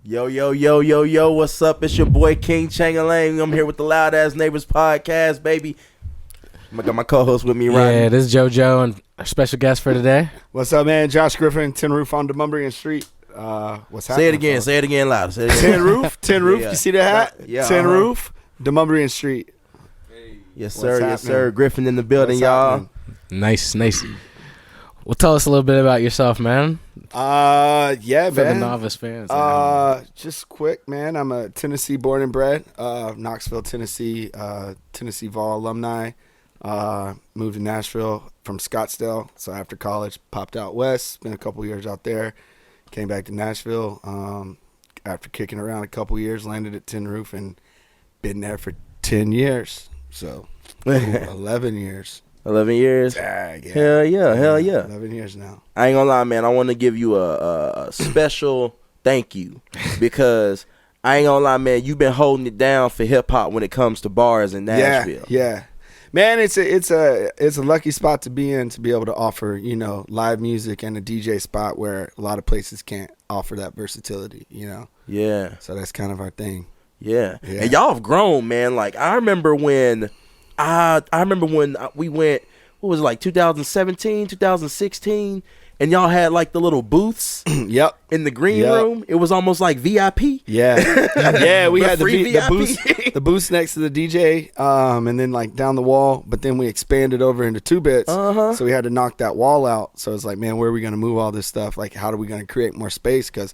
Yo, what's up? It's your boy King Changalang. I'm here with the Loud Azz Neighborz Podcast, baby. I got my co-host with me, right? Yeah, this is JoJo and our special guest for today. What's up, man? Josh Griffin, Tin Roof on Demumbrian Street. What's happening? Say it again loud. Tin Roof, Yeah. You see the hat? Yeah, Tin Roof, Demumbrian Street. Yes, sir. Griffin in the building, What's y'all. happening? Nice. Well, tell us a little bit about yourself, man. Yeah, For the man. novice fans. Just quick, man. I'm a Tennessee born and bred, Knoxville, Tennessee, Tennessee Vol alumni. Moved to Nashville from Scottsdale. So after college, popped out west. Spent a couple years out there. Came back to Nashville. After kicking around a couple years, landed at Tin Roof and been there for 10 years. So 11 years. 11 years. Yeah. Hell yeah. 11 years now. I ain't gonna lie, man. I want to give you a special thank you because I ain't gonna lie, man. You've been holding it down for hip hop when it comes to bars in Nashville. Yeah. Man, it's a lucky spot to be in, to be able to offer, live music and a DJ spot where a lot of places can't offer that versatility, Yeah. So that's kind of our thing. Yeah. And y'all have grown, man. Like I remember when we went, what was it, like 2017, 2016, and y'all had like the little booths Yep. in the green room. It was almost like VIP. Yeah. We had the the booths next to the DJ, and then like down the wall, but then we expanded over into 2 bits. Uh-huh. So we had to knock that wall out. So it's like, man, where are we going to move all this stuff? Like, how are we going to create more space? Because,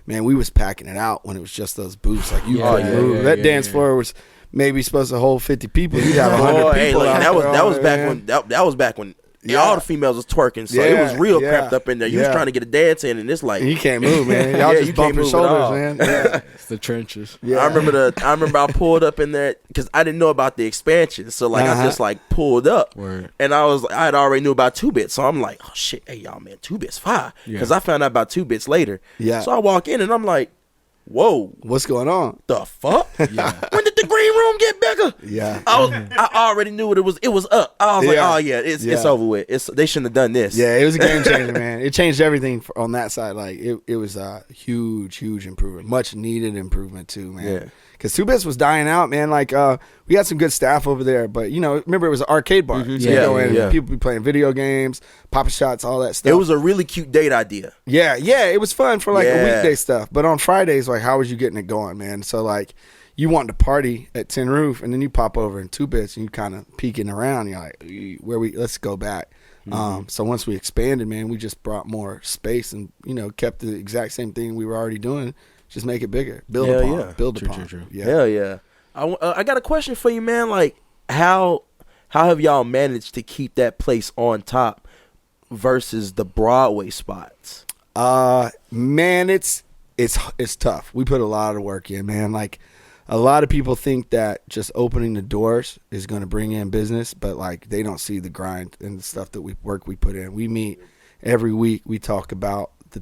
man, we was packing it out when it was just those booths. Like, you couldn't move. That dance floor was maybe supposed to hold 50 people. You'd have 100 people. That was back when all the females was twerking, so it was real cramped up in there. You was trying to get a dance in, and it's like you can't move, man. Y'all just bumping shoulders, man. Yeah. It's the trenches. Yeah. I remember I pulled up in there because I didn't know about the expansion, so like I just like pulled up, and I had already knew about 2 bits, so I'm like, oh shit, hey y'all, man, 2 bits fire, because I found out about 2 bits later. Yeah. So I walk in and I'm like, whoa, what's going on? The fuck? Yeah. When did the green room get bigger? Yeah. I already knew what it was. It was up. I was like, oh yeah, it's over with. They shouldn't have done this. Yeah, it was a game changer, man. It changed everything on that side. Like it was a huge improvement, much needed improvement too, man. Yeah. Because 2 bits was dying out, man. Like we had some good staff over there, but remember it was an arcade bar. Mm-hmm. So you go in, and people be playing video games, popping shots, all that stuff. It was a really cute date idea. Yeah, it was fun for like a weekday stuff. But on Fridays, like, how was you getting it going, man? So like, you want to party at Tin Roof, and then you pop over in 2 bits, and you kind of peeking around. You're like, let's go back. Mm-hmm. So once we expanded, man, we just brought more space and kept the exact same thing we were already doing. Just make it bigger. Build upon. True. Yeah. Hell yeah. I got a question for you, man. Like, how have y'all managed to keep that place on top versus the Broadway spots? Man, it's tough. We put a lot of work in, man. Like, a lot of people think that just opening the doors is going to bring in business, but like they don't see the grind and the stuff that we put in. We meet every week. We talk about the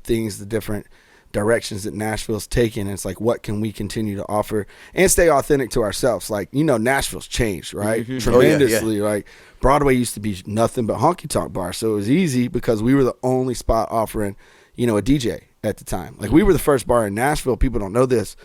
different directions that Nashville's taking. And it's like, what can we continue to offer and stay authentic to ourselves? Like, Nashville's changed, right? Mm-hmm. Tremendously. Like, Broadway used to be nothing but honky tonk bar. So it was easy because we were the only spot offering, a DJ at the time. Like, we were the first bar in Nashville. People don't know this.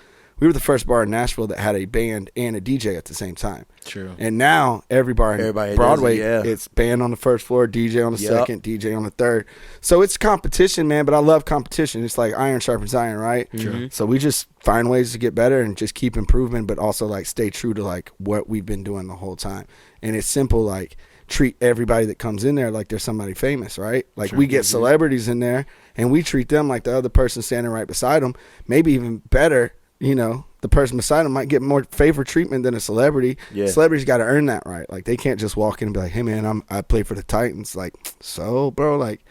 We were the first bar in Nashville that had a band and a DJ at the same time. True. And now everybody in Broadway, it's band on the first floor, DJ on the second, DJ on the third. So it's competition, man, but I love competition. It's like iron sharpens iron, right? Mm-hmm. So we just find ways to get better and just keep improving, but also like stay true to like what we've been doing the whole time. And it's simple, like treat everybody that comes in there like they're somebody famous, right? Like we get celebrities in there and we treat them like the other person standing right beside them, maybe even better. The person beside them might get more favor treatment than a celebrity. Yeah. Celebrities got to earn that right. Like, they can't just walk in and be like, hey, man, I play for the Titans. Like, so, bro, like,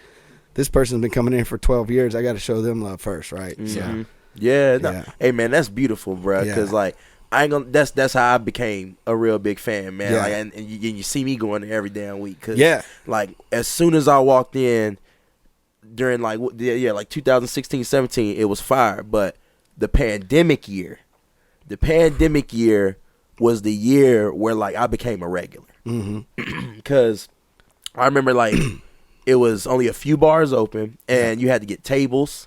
this person's been coming in for 12 years. I got to show them love first, right? Mm-hmm. So, yeah. Hey, man, that's beautiful, bro, because, like, I ain't gonna. That's how I became a real big fan, man. Like, and you see me going there every damn week. Cause, like, as soon as I walked in during, like 2016, 17, it was fire, but the pandemic year was the year where like I became a regular. Because I remember like it was only a few bars open and you had to get tables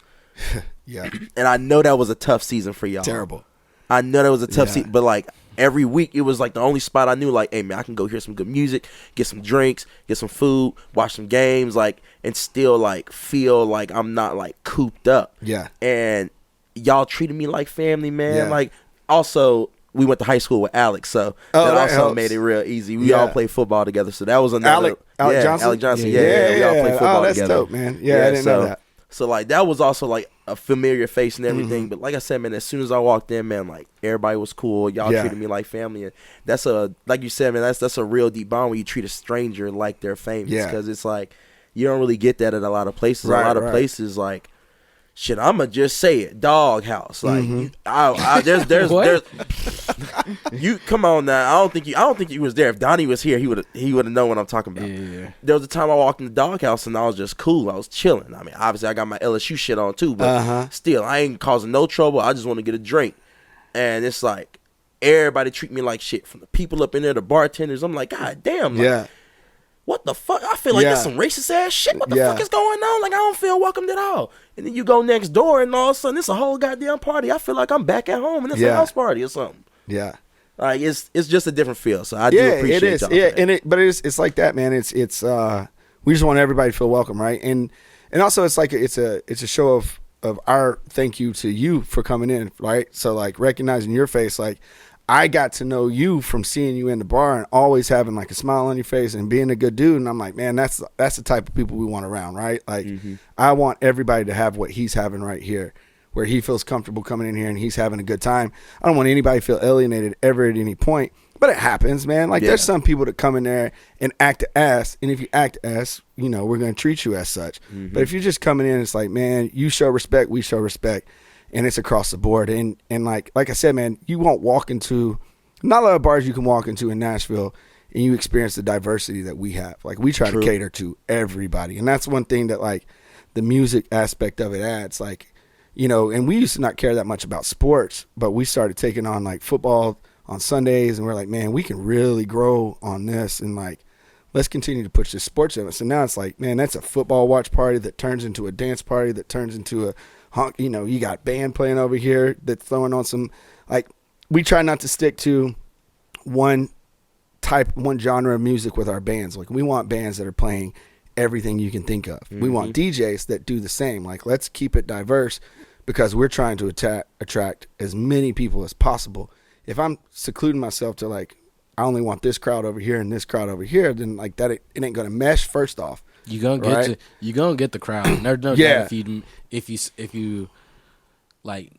Yeah. And I know that was a tough season for y'all. Terrible. I know that was a tough season, but like every week it was like the only spot I knew like, hey man, I can go hear some good music, get some drinks, get some food, watch some games, like, and still like feel like I'm not like cooped up. Yeah. And y'all treated me like family, man. Yeah. Like also we went to high school with Alex, so that also helps. made it real easy. We all played football together, so that was another Alec Johnson. Alec Johnson, we all played football that's together. Dope, man. Yeah, I didn't know that. So like that was also like a familiar face and everything. But like I said, man, as soon as I walked in, man, like everybody was cool. Y'all treated me like family, and that's like you said, man, that's a real deep bond when you treat a stranger like they're famous. Because it's like you don't really get that at a lot of places. Right, a lot of places like. Shit, I'ma just say it, doghouse. Like, there's you come on now. I don't think you was there. If Donnie was here, he would have known what I'm talking about. Yeah. There was a time I walked in the doghouse and I was just cool. I was chilling. I mean, obviously I got my LSU shit on too, but still, I ain't causing no trouble. I just want to get a drink, and it's like everybody treat me like shit. From the people up in there, the bartenders. I'm like, God damn, like, what the fuck? I feel like that's some racist ass shit. What the fuck is going on? Like, I don't feel welcomed at all. And then you go next door, and all of a sudden, it's a whole goddamn party. I feel like I'm back at home, and it's a house party or something. Yeah, like it's just a different feel. So I do appreciate it is. Y'all but it's like that, man. It's we just want everybody to feel welcome, right? And also it's like it's a show of our thank you to you for coming in, right? So like recognizing your face, like. I got to know you from seeing you in the bar and always having like a smile on your face and being a good dude. And I'm like, man, that's the type of people we want around, right? Like, I want everybody to have what he's having right here, where he feels comfortable coming in here and he's having a good time. I don't want anybody to feel alienated ever at any point, but it happens, man. Like, there's some people that come in there and act ass, and if you act ass, you know, we're going to treat you as such. But if you're just coming in, it's like, man, you show respect, we show respect. And it's across the board. And like I said, man, you won't walk into not a lot of bars you can walk into in Nashville and you experience the diversity that we have. Like, we try to cater to everybody. And that's one thing that, like, the music aspect of it adds. Like, you know, and we used to not care that much about sports, but we started taking on, like, football on Sundays. And we're like, man, we can really grow on this. And, like, let's continue to push this sports in. So now it's like, man, that's a football watch party that turns into a dance party that turns into a you know, you got band playing over here that's throwing on some, like, we try not to stick to one genre of music with our bands. Like, we want bands that are playing everything you can think of. We want DJs that do the same. Like, let's keep it diverse because we're trying to attract as many people as possible. If I'm secluding myself to, like, I only want this crowd over here and this crowd over here, then, like, that it ain't going to mesh first off. You gonna get the crowd. No doubt if you like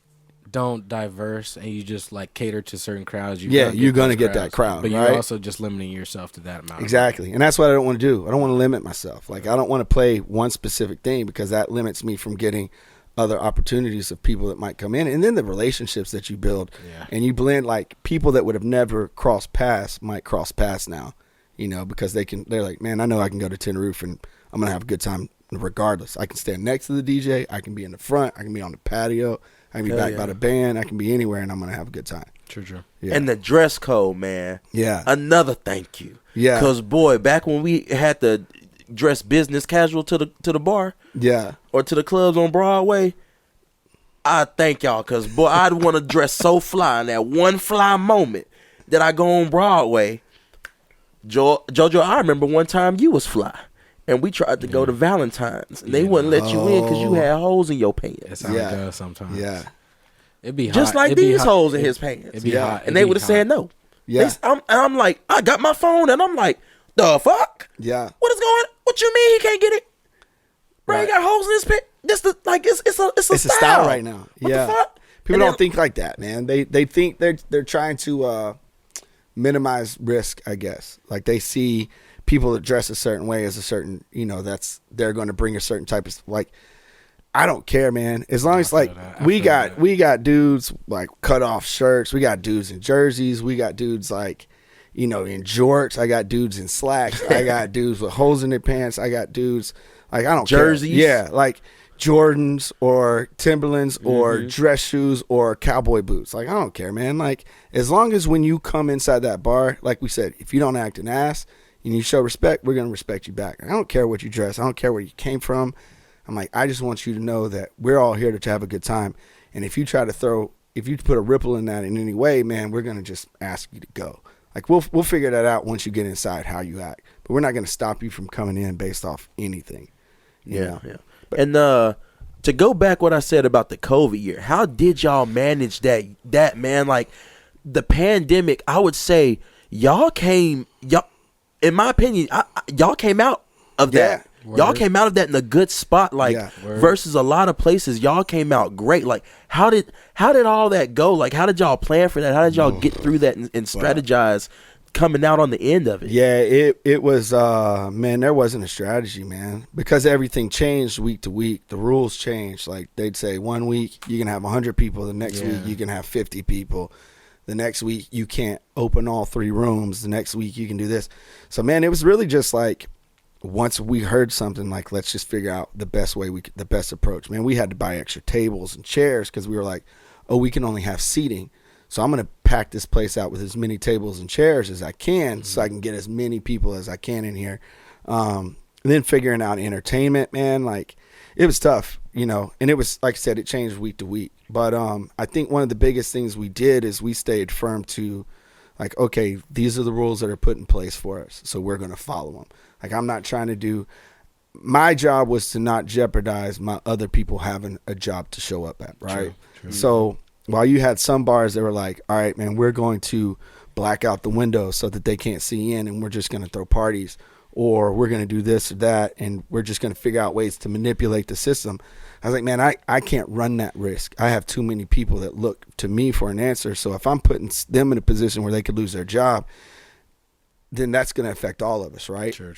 don't diverse and you just like cater to certain crowds, you're gonna get that crowd. But you're also just limiting yourself to that amount. Exactly, and that's what I don't want to do. I don't want to limit myself. Like, I don't want to play one specific thing because that limits me from getting other opportunities of people that might come in, and then the relationships that you build, and you blend. Like, people that would have never crossed paths might cross paths now. You know, because they're like, man, I know I can go to Tin Roof and I'm going to have a good time regardless. I can stand next to the DJ. I can be in the front. I can be on the patio. I can be back by the band. I can be anywhere, and I'm going to have a good time. True. Yeah. And the dress code, man. Yeah. Another thank you. Yeah. Because, boy, back when we had to dress business casual to the bar. Yeah. Or to the clubs on Broadway, I thank y'all because, boy, I'd want to dress so fly in that one fly moment that I go on Broadway. Jojo, I remember one time you was fly, and we tried to go to Valentine's, and they wouldn't let you in because you had holes in your pants. That's how it does sometimes. Yeah, it'd be hot. Just like these holes in his pants. It'd be hot. And they would have said no. Yeah, I'm like, I got my phone, and I'm like, the fuck? Yeah. What is going on? What you mean he can't get it? Bro, he got holes in his pants. It's a style right now. What the fuck? People don't think like that, man. They think they're trying to minimize risk, I guess. Like, they see people that dress a certain way as a certain, you know, they're going to bring a certain type of, like, I don't care, man. As long as, like, we got dudes like cut off shirts, we got dudes in jerseys, we got dudes like, you know, in jorts, I got dudes in slacks, I got dudes with holes in their pants, I got dudes like, I don't jerseys. Care. Yeah, like Jordans or Timberlands or dress shoes or cowboy boots. Like, I don't care, man. Like, as long as when you come inside that bar, like we said, if you don't act an ass and you show respect, we're going to respect you back. I don't care what you dress. I don't care where you came from. I'm like, I just want you to know that we're all here to have a good time. And if you put a ripple in that in any way, man, we're going to just ask you to go. Like, we'll figure that out once you get inside how you act. But we're not going to stop you from coming in based off anything. Yeah. But, and to go back what I said about the COVID year, how did y'all manage that man? Like, the pandemic, I would say y'all in my opinion, y'all came out of that. Word. Y'all came out of that in a good spot, like versus a lot of places. Y'all came out great. Like, how did all that go? Like, how did y'all plan for that? How did y'all get through that and strategize coming out on the end of it? Yeah, it was man, there wasn't a strategy, man, because everything changed week to week. The rules changed. Like, they'd say 1 week you can have 100 people, the next week you can have 50 people. The next week you can't open all 3 rooms. The next week you can do this. So, man, it was really just like, once we heard something, like, let's just figure out the best approach. Man, we had to buy extra tables and chairs because we were like, oh, we can only have seating. So I'm going to pack this place out with as many tables and chairs as I can so I can get as many people as I can in here. And then figuring out entertainment, man, like, it was tough, and it was, like I said, it changed week to week. But I think one of the biggest things we did is we stayed firm to, like, okay, these are the rules that are put in place for us, so we're going to follow them. Like, I'm not trying to my job was to not jeopardize my other people having a job to show up at, right? True. So while you had some bars that were like, all right, man, we're going to black out the windows so that they can't see in, and we're just going to throw parties, or we're going to do this or that, and we're just going to figure out ways to manipulate the system. I was like, man, I can't run that risk. I have too many people that look to me for an answer. So if I'm putting them in a position where they could lose their job, then that's going to affect all of us, right? Sure.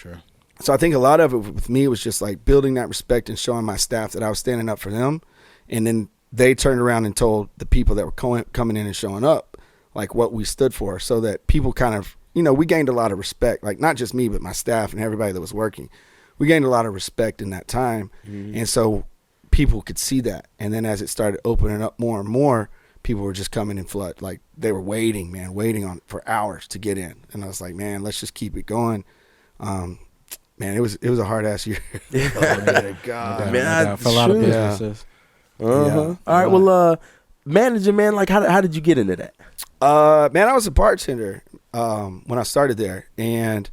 So I think a lot of it with me was just like building that respect and showing my staff that I was standing up for them. And then they turned around and told the people that were coming in and showing up, like, what we stood for, so that people kind of, we gained a lot of respect, like, not just me, but my staff and everybody that was working. We gained a lot of respect in that time. Mm-hmm. And so people could see that. And then as it started opening up more and more, people were just coming in flood. Like, they were waiting for hours to get in. And I was like, man, let's just keep it going. Man, it was a hard ass year. Oh, God, man, for a lot of businesses. All right, well, managing, man, like, how did you get into that? Man, I was a bartender when I started there, and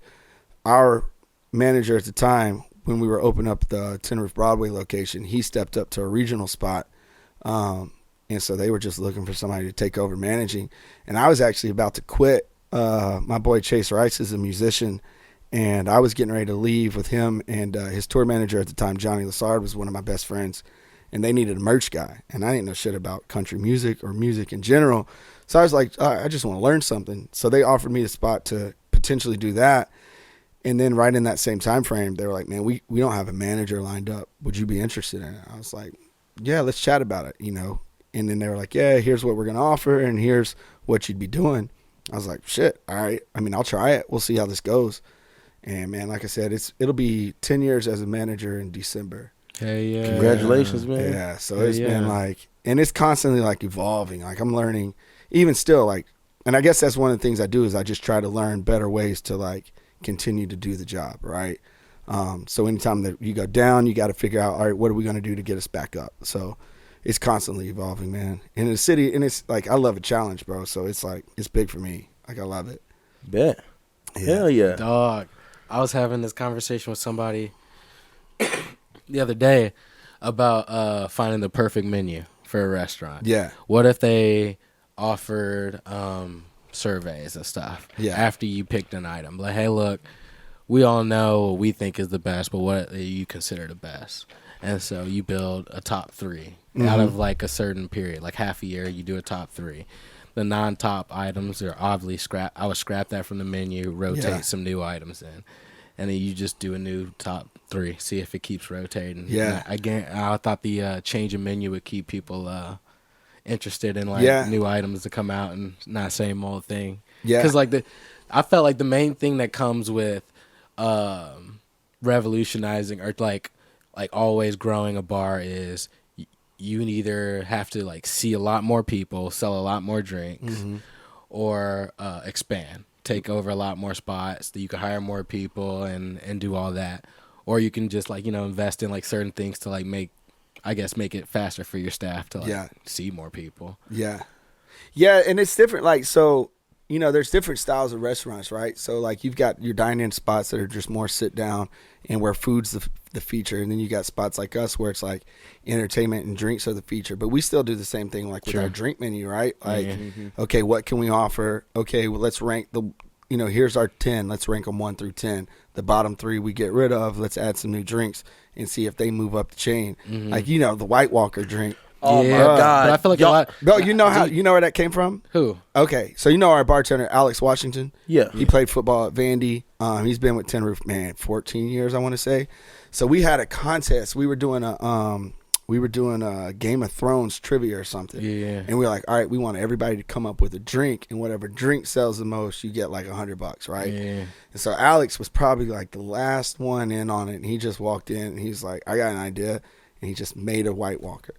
our manager at the time, when we were opening up the Tin Roof Broadway location, he stepped up to a regional spot. And so they were just looking for somebody to take over managing. And I was actually about to quit. My boy Chase Rice is a musician, and I was getting ready to leave with him. And his tour manager at the time, Johnny Lassard, was one of my best friends. And they needed a merch guy. And I didn't know shit about country music or music in general. So I was like, I just want to learn something. So they offered me the spot to potentially do that. And then right in that same time frame, they were like, man, we don't have a manager lined up. Would you be interested in it? I was like, yeah, let's chat about it, And then they were like, yeah, here's what we're going to offer, and here's what you'd be doing. I was like, shit, all right. I mean, I'll try it. We'll see how this goes. And, man, like I said, it'll be 10 years as a manager in December. Hey, yeah. Congratulations, man. Yeah, so it's been like, and it's constantly like evolving. Like, I'm learning, even still, like, and I guess that's one of the things I do is I just try to learn better ways to, like, continue to do the job, right? So anytime that you go down, you got to figure out, all right, what are we going to do to get us back up? So it's constantly evolving, man. And in the city, and it's like, I love a challenge, bro. So it's like, it's big for me. Like, I love it. Bet. Yeah. Hell yeah. Dog, I was having this conversation with somebody the other day about finding the perfect menu for a restaurant. Yeah. What if they offered surveys and stuff after you picked an item? Like, hey, look, we all know what we think is the best, but what do you consider the best? And so you build a top 3 out of like a certain period, like half a year, you do a top 3. The non-top items are obviously scrap. I would scrap that from the menu, rotate some new items in, and then you just do a new top 3, see if it keeps rotating. Yeah. Again, I thought the change in menu would keep people interested in like new items to come out and not same old thing. Yeah. Because like I felt like the main thing that comes with revolutionizing or like always growing a bar is you either have to like see a lot more people, sell a lot more drinks, or expand, take over a lot more spots that you can hire more people and do all that. or you can just like invest in like certain things to like make it faster for your staff to like see more people. Yeah, and it's different. Like so. There's different styles of restaurants, right? So, like, you've got your dine-in spots that are just more sit-down and where food's the feature. And then you got spots like us where it's, like, entertainment and drinks are the feature. But we still do the same thing, like, with our drink menu, right? Like, okay, what can we offer? Okay, well, let's rank here's our 10. Let's rank them 1 through 10. The bottom 3 we get rid of. Let's add some new drinks and see if they move up the chain. Like, the White Walker drink. Oh my God! But I feel like a lot. Bro, you know where that came from? Who? Okay, so our bartender Alex Washington. Yeah, he played football at Vandy. He's been with Tin Roof 14 years, I want to say. So we had a contest. We were doing a Game of Thrones trivia or something. Yeah, and we were like, all right, we want everybody to come up with a drink, and whatever drink sells the most, you get like $100, right? Yeah. And so Alex was probably like the last one in on it, and he just walked in and he's like, I got an idea, and he just made a White Walker.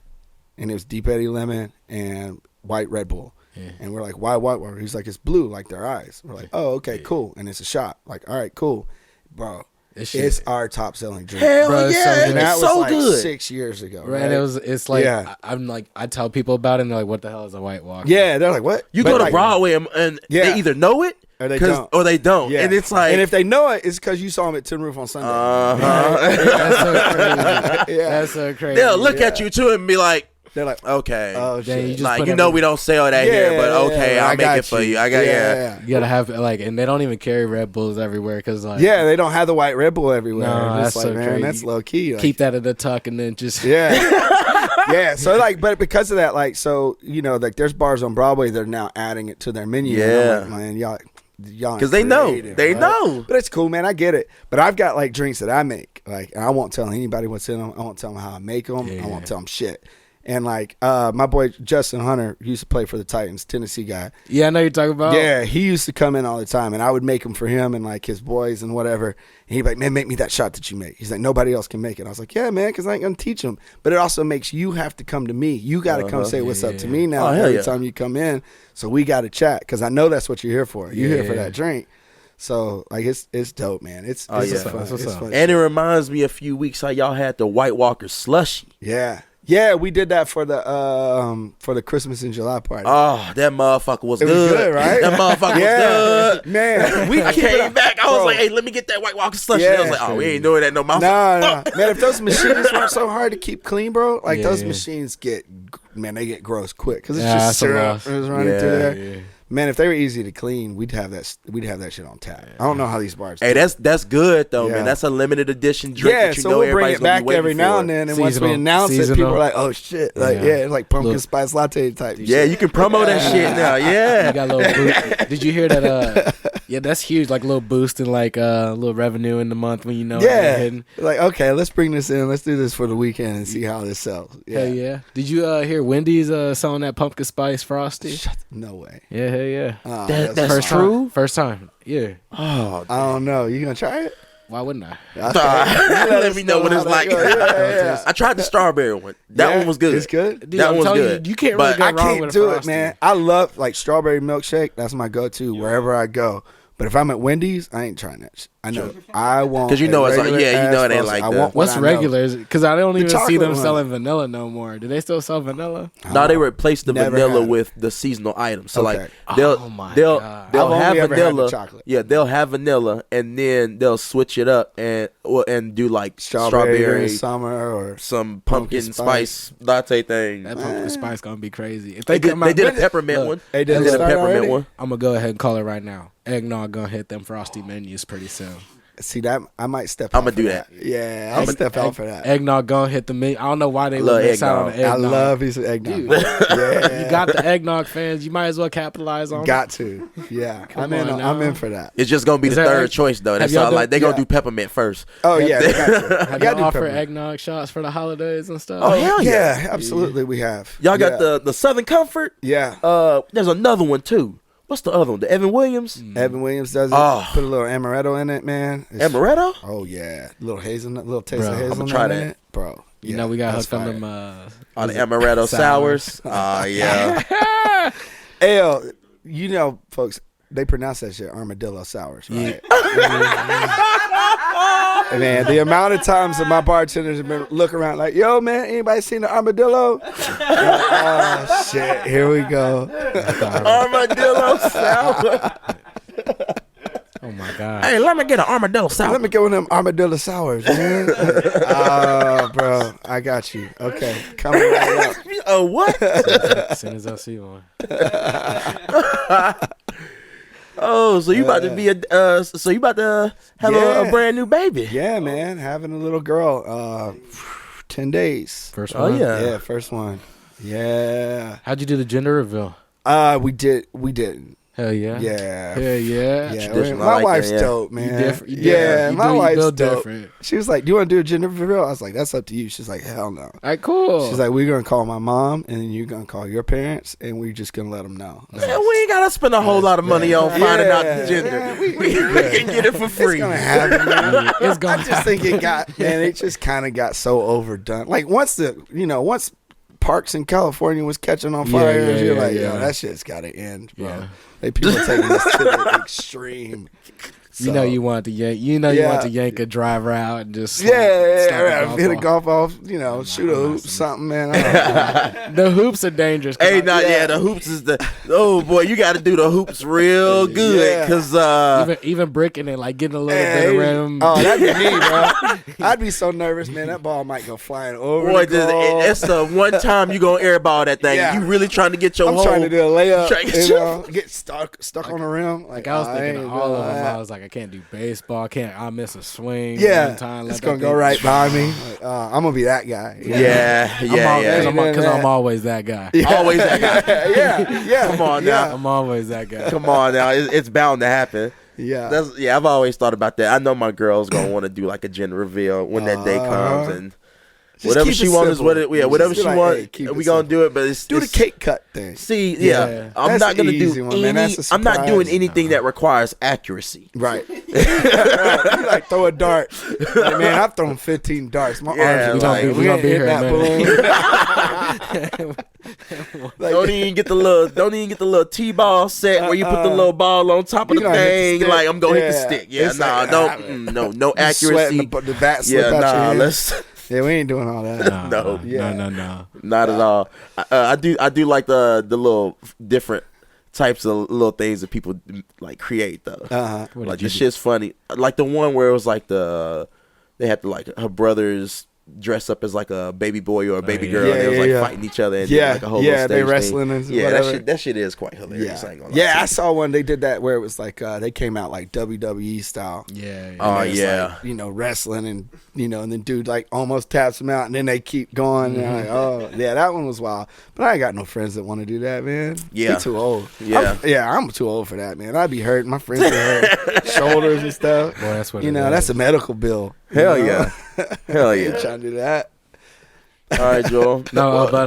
And it was Deep Eddy Lemon and white Red Bull. Yeah. And we're like, why White Walker? He's like, it's blue like their eyes. We're like, oh, okay, cool. And it's a shot. Like, all right, cool. Bro, it's our top selling drink. Hell bro, yeah. And that was like good. 6 years ago. Right. And it's like, I'm like, I tell people about it and they're like, what the hell is a White Walker? Yeah. They're like, what? You go to Broadway and they either know it or they don't. Yeah. And it's like, and if they know it, it's because you saw them at Tin Roof on Sunday. That's so crazy. That's so crazy. They'll look at you too and be like, they're like, okay. Oh, shit. Like, we don't sell that here, but okay, I'll make it for you. I got You gotta have like, and they don't even carry Red Bulls everywhere because like, they don't have the white Red Bull everywhere. No, that's like, so man, crazy. that's low key. Like, keep that in the tuck and then just yeah. So like, but because of that, like, so like, there's bars on Broadway that are now adding it to their menu. Yeah, and I'm like, man, y'all because they know, know. But it's cool, man. I get it. But I've got like drinks that I make, like, and I won't tell anybody what's in them. I won't tell them how I make them. I won't tell them shit. And like my boy Justin Hunter used to play for the Titans, Tennessee guy. Yeah, I know you're talking about. Yeah, he used to come in all the time, and I would make them for him and like his boys and whatever. And he'd be like, man, make me that shot that you make. He's like, nobody else can make it. I was like, yeah, man, because I ain't gonna teach them. But it also makes you have to come to me. You got to come say what's up to me now every time you come in. So we got to chat because I know that's what you're here for. You're here for that drink. So like it's dope, man. It's fun. It's fun. And it reminds me a few weeks how y'all had the White Walker slushy. Yeah, we did that for the Christmas in July party. Oh, that motherfucker was good. Was good, right? That motherfucker was good. Man, I came back. I was like, hey, let me get that White Walker slushy. I was like, oh, we ain't doing that no more. Nah. Man, if those machines weren't so hard to keep clean, bro, like those machines they get gross quick because it's just syrup running through there. Yeah. Man, if they were easy to clean, we'd have that shit on tap. I don't know how these bars. Hey, that's good though, man. That's a limited edition drink. Yeah, so we'll bring it back every now and then, and once we announce it, people are like, "Oh shit!" Like, it's like pumpkin spice latte type. Yeah, shit. you can promo that shit now. Yeah, you got a little boost. Did you hear that? Yeah, that's huge. Like a little boost in like a little revenue in the month when you know. Yeah, like okay, let's bring this in. Let's do this for the weekend and see how this sells. Yeah. Hell yeah. Did you hear Wendy's selling that pumpkin spice frosty? No way. Yeah, hell yeah. That's true. First time. Yeah. Oh, I don't know. You gonna try it? Why wouldn't I? Let me know what it's like. I tried the strawberry one. That one was good. It's good. Dude, that one was good. You can't really go wrong with a frosty. I can't do it, man. I love like strawberry milkshake. That's my go-to wherever I go. But if I'm at Wendy's, I ain't trying that shit. I know. I won't. Because you know it's like, it ain't like that. What's regular? Because I don't even see them selling vanilla no more. Do they still sell vanilla? No, they replaced the vanilla with the seasonal items. So like they'll have vanilla. Yeah, they'll have vanilla and then they'll switch it up and do like strawberry summer or some pumpkin spice latte thing. That pumpkin spice gonna be crazy. If they did a peppermint one. They did a peppermint one. I'm gonna go ahead and call it right now. Eggnog gonna hit them frosty menus pretty soon. See that I might step out. I'm gonna do that. Yeah, I'm gonna step out for that. Eggnog gonna hit the menu. I don't know why they love eggnog. On the eggnog. I love piece of eggnog. You got the eggnog fans. You might as well capitalize on. Got to. Yeah, I'm in for that. It's just gonna be the third choice though. That's all. Like they gonna do peppermint first. Oh yeah, they got to. Have y'all offer eggnog shots for the holidays and stuff? Oh hell yeah, absolutely we have. Y'all got the Southern Comfort. Yeah. There's another one too. What's the other one? The Evan Williams? Evan Williams does it. Put a little amaretto in it, man. Amaretto? Oh, yeah. A little hazelnut, little taste of hazelnut. I'm going to try that. In it. Bro. You know, we got hooked on them. On the amaretto sours. Oh, yeah. Hey, you know, folks, they pronounce that shit armadillo sours, right? And man, the amount of times that my bartenders have been looking around like, yo, man, anybody seen the armadillo? Oh, shit, here we go. Armadillo sour. Oh, my God. Hey, let me get an armadillo sour. Let me get one of them armadillo sours, man. Oh, bro, I got you. Okay, coming right up. Oh, what? As soon as I see one. Oh, so you about to be so you about to have a brand new baby? Yeah, man, having a little girl. 10 days. First one? Oh, yeah. Yeah, first one. Yeah. How'd you do the gender reveal? We didn't. Hell yeah. Yeah. Hell yeah. Yeah. My wife's dope, man. Yeah, my wife's dope. Different. She was like, do you want to do a gender reveal? I was like, that's up to you. She's like, hell no. All right, cool. She's like, we're going to call my mom, and then you're going to call your parents, and we're just going to let them know. Yeah, we ain't got to spend a whole lot of money on finding out the gender. Yeah, we can get it for free. It's going to happen, man. I just think it just kind of got so overdone. Like, once parks in California was catching on fire, you're like, yo, that shit's got to end, bro. Yeah. People taking this to the extreme. So, you know you want to yank a driver out and just hit a golf off, shoot a hoop, something, man. The hoops are dangerous. Hey, the hoops is boy, you got to do the hoops real good, because even bricking it, like getting a little bit of rim. Oh, that'd be me, bro. I'd be so nervous, man. That ball might go flying over. Boy, it's the one time you gonna airball that thing. Yeah. You really trying to get your I'm trying to do a layup, get stuck on the rim. Like I was thinking of all of them. I was like, I can't do baseball. I miss a swing. Yeah, it's gonna go right by me. I'm gonna be that guy. Because I'm always that guy. Always that guy. Yeah. Come on now. I'm always that guy. Come on now. It's bound to happen. Yeah. I've always thought about that. I know my girl's gonna want to do like a gender reveal when that day comes, and whatever she wants is whatever she wants. We gonna do it, but it's the cake cut thing. See, I'm not gonna do I'm not doing anything that requires accuracy. Right. You like throw a dart. Like, man, I've thrown 15 darts. My arms are we gonna be here, man. Don't even get the little T-ball set where you put the little ball on top of the thing. Like, I'm gonna hit the stick. Yeah, no accuracy. The bat slip out your hand. Let's. Yeah, we ain't doing all that. No, not at all. I do like the little different types of little things that people like create though. Like the shit's funny. Like the one where it was like they had to like her brothers dress up as like a baby boy or a baby girl, and they was like fighting each other and like a whole they wrestling and whatever. that shit is quite hilarious. I ain't gonna lie. I saw one they did that where it was like they came out like WWE style. Like, wrestling and and then dude like almost taps him out and then they keep going. And I'm like, that one was wild. But I ain't got no friends that want to do that, man. Yeah, we too old. I'm too old for that, man. I'd be hurting. My friends would hurt shoulders and stuff. Boy, that's what that's a medical bill. Hell yeah. Trying to do that. All right, Joel. No, but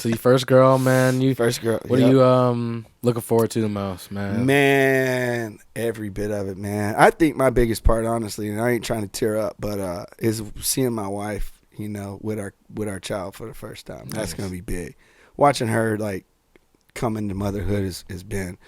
so your first girl, man. First girl. What are you looking forward to the most, man? Man, every bit of it, man. I think my biggest part, honestly, and I ain't trying to tear up, but is seeing my wife, with our child for the first time. Nice. That's gonna be big. Watching her like come into motherhood has been,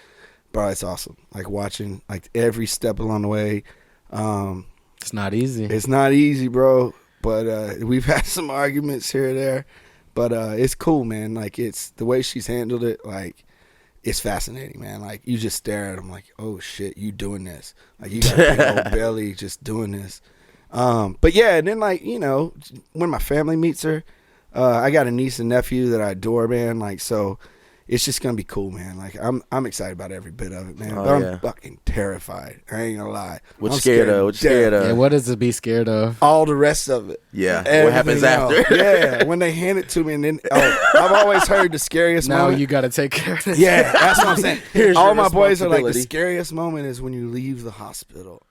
bro. It's awesome. Like watching like every step along the way. It's not easy. It's not easy, bro. But we've had some arguments here and there. But it's cool, man. Like, it's the way she's handled it, like, it's fascinating, man. Like, you just stare at them like, oh, shit, you doing this. Like, you got a big old belly just doing this. But, yeah, and then, like, when my family meets her, I got a niece and nephew that I adore, man. Like, so it's just going to be cool, man. Like, I'm excited about every bit of it, man. But I'm fucking terrified. I ain't going to lie. What you scared of? Yeah, what is to be scared of? All the rest of it. Yeah. What happens after? Yeah. When they hand it to me and then, I've always heard the scariest moment. Now you got to take care of it. Yeah, that's what I'm saying. All my boys are like, the scariest moment is when you leave the hospital.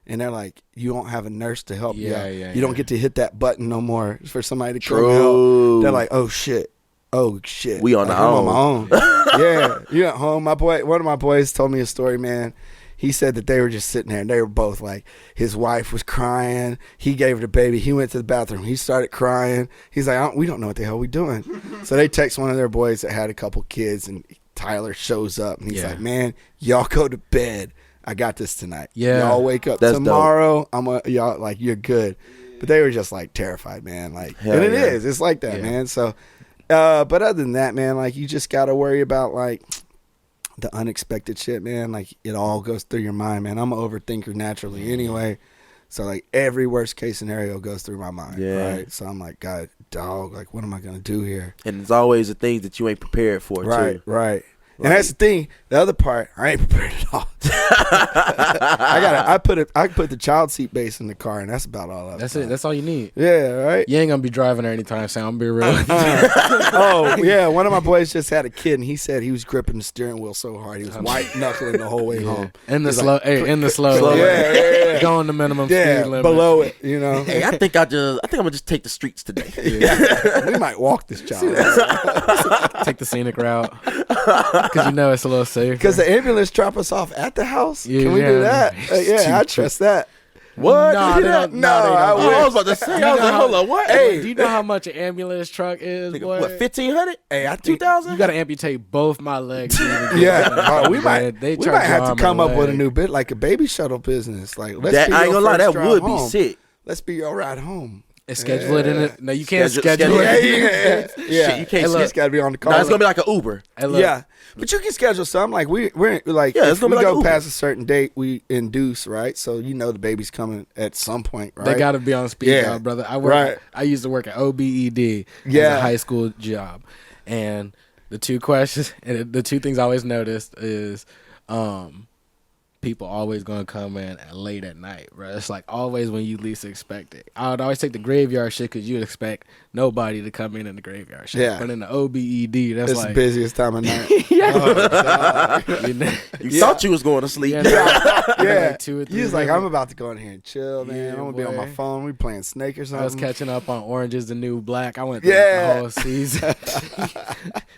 And they're like, you don't have a nurse to help you out. You don't get to hit that button no more for somebody to come help. They're like, oh, shit. We on our own. On my own. Yeah, you at home. One of my boys told me a story, man. He said that they were just sitting there and they were both like, his wife was crying. He gave her the baby. He went to the bathroom. He started crying. He's like, we don't know what the hell we doing. So they text one of their boys that had a couple kids and Tyler shows up and he's like, man, y'all go to bed. I got this tonight. Yeah. Y'all wake up tomorrow. Y'all like, you're good. But they were just like terrified, man. Like, hell and it is. It's like that, man. So, but other than that, man, like you just got to worry about like the unexpected shit, man. Like it all goes through your mind, man. I'm an overthinker naturally anyway. So like every worst case scenario goes through my mind, right? So I'm like, God, dog, like what am I going to do here? And it's always the things that you ain't prepared for, right, too. Right. And that's the thing. The other part, I ain't prepared at all. I put the child seat base in the car, and that's about all. That's it. That's all you need. Yeah, right. You ain't gonna be driving there anytime soon. I'm gonna be real. Oh yeah, one of my boys just had a kid, and he said he was gripping the steering wheel so hard he was white knuckling the whole way home. In the slow. Yeah. Going the minimum speed limit. Below it, you know. Hey, I think I'm gonna just take the streets today. We might walk this child. Take the scenic route. Because you know it's a little safer. Because the ambulance drop us off at the house. Can we do that? I trust that. What? No, they don't. I was about to say. I was like, hold on, what? Hey, do you know how much an ambulance truck is, boy? What, 1,500? Hey, I think 2,000? You got to amputate both my legs. We might have to come up with a new bit, like a baby shuttle business. Like, let's that, be I ain't gonna lie, that would home. be sick. Let's be your ride home. Schedule it in it. No, you can't schedule it. Yeah, you can't. It's got to be on the car. No, it's gonna be like an Uber. Yeah, but you can schedule something. Like we're like, if we go past a certain date, we induce, right? So you know the baby's coming at some point, right? They got to be on speed dial, brother. I used to work at OBED as a high school job, and the two things I always noticed is, people always gonna come in late at night, bro. It's like always when you least expect it. I would always take the graveyard shit because you'd expect nobody to come in the graveyard shit. Yeah. But in the OBED, that's it's the busiest time of night. You thought you was going to sleep. Like 2 or 3. You was like, I'm about to go in here and chill, man. I'm gonna be on my phone. We playing Snake or something. I was catching up on Orange is the New Black. I went through the whole season.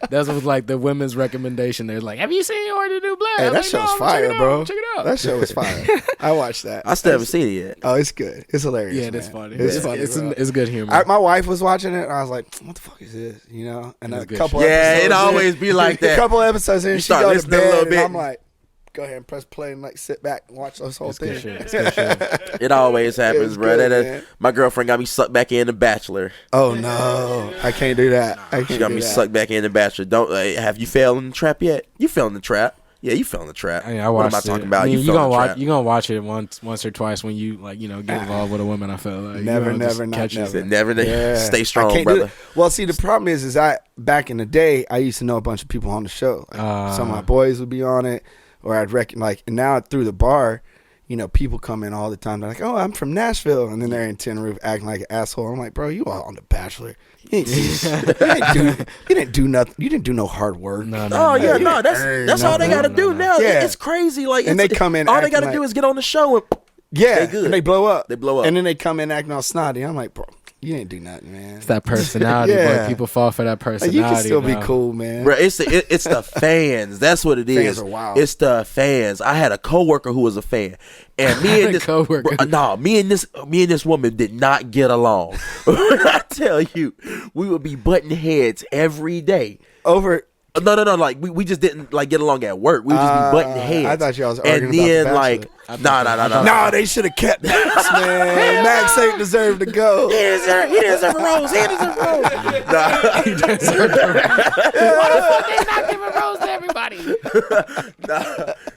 That was like the women's recommendation. They're like, have you seen Orange is the New Black? Hey, that show's fire, bro. Check it out. That show was fire. I watched that. I still haven't seen it yet. Oh, it's good. It's hilarious. Yeah, it's funny. It's funny. It's good humor. My wife was watching it, and I was like, "What the fuck is this?" You know. And a couple. It always be like that. A couple episodes in, she start goes to listening bed, a little bit. and I'm like, "Go ahead and press play and like sit back and watch this whole thing." It's good shit. It always happens, bro. Good, my girlfriend got me sucked back in the Bachelor. Oh no, I can't do that. She got me sucked back in the Bachelor. Have you fell in the trap yet? You fell in the trap. Yeah, you fell in the trap. I mean, what am I talking about? You gonna watch it once or twice when you get involved with a woman. I feel like never. Yeah. Stay strong, brother. Well, see, the problem is I back in the day I used to know a bunch of people on the show. Like, some of my boys would be on it, or I'd and now through the bar, people come in all the time. They're like, "Oh, I'm from Nashville," and then they're in Tin Roof acting like an asshole. I'm like, "Bro, you are on The Bachelor. You didn't do nothing. You didn't do no hard work." That's all they gotta do now. Yeah. It's crazy. Like, and they come in. All they gotta do is get on the show and they good. And they blow up. And then they come in acting all snotty. I'm like, bro, you didn't do nothing, man. It's that personality. Boy. People fall for that personality. You can still be cool, man. Bro, it's the fans. That's what it is. Fans are wild. It's the fans. I had a coworker who was a fan, and me and this me and this woman did not get along. I tell you, we would be butting heads every day over. No. Like we just didn't get along at work. We would just be butting heads. I thought y'all was arguing about the Bachelor. No. Nah, they should have kept Max, man. Max ain't deserved to go. He deserved a rose. He deserved a rose. He deserved a rose. Why the fuck they not giving rose to everybody?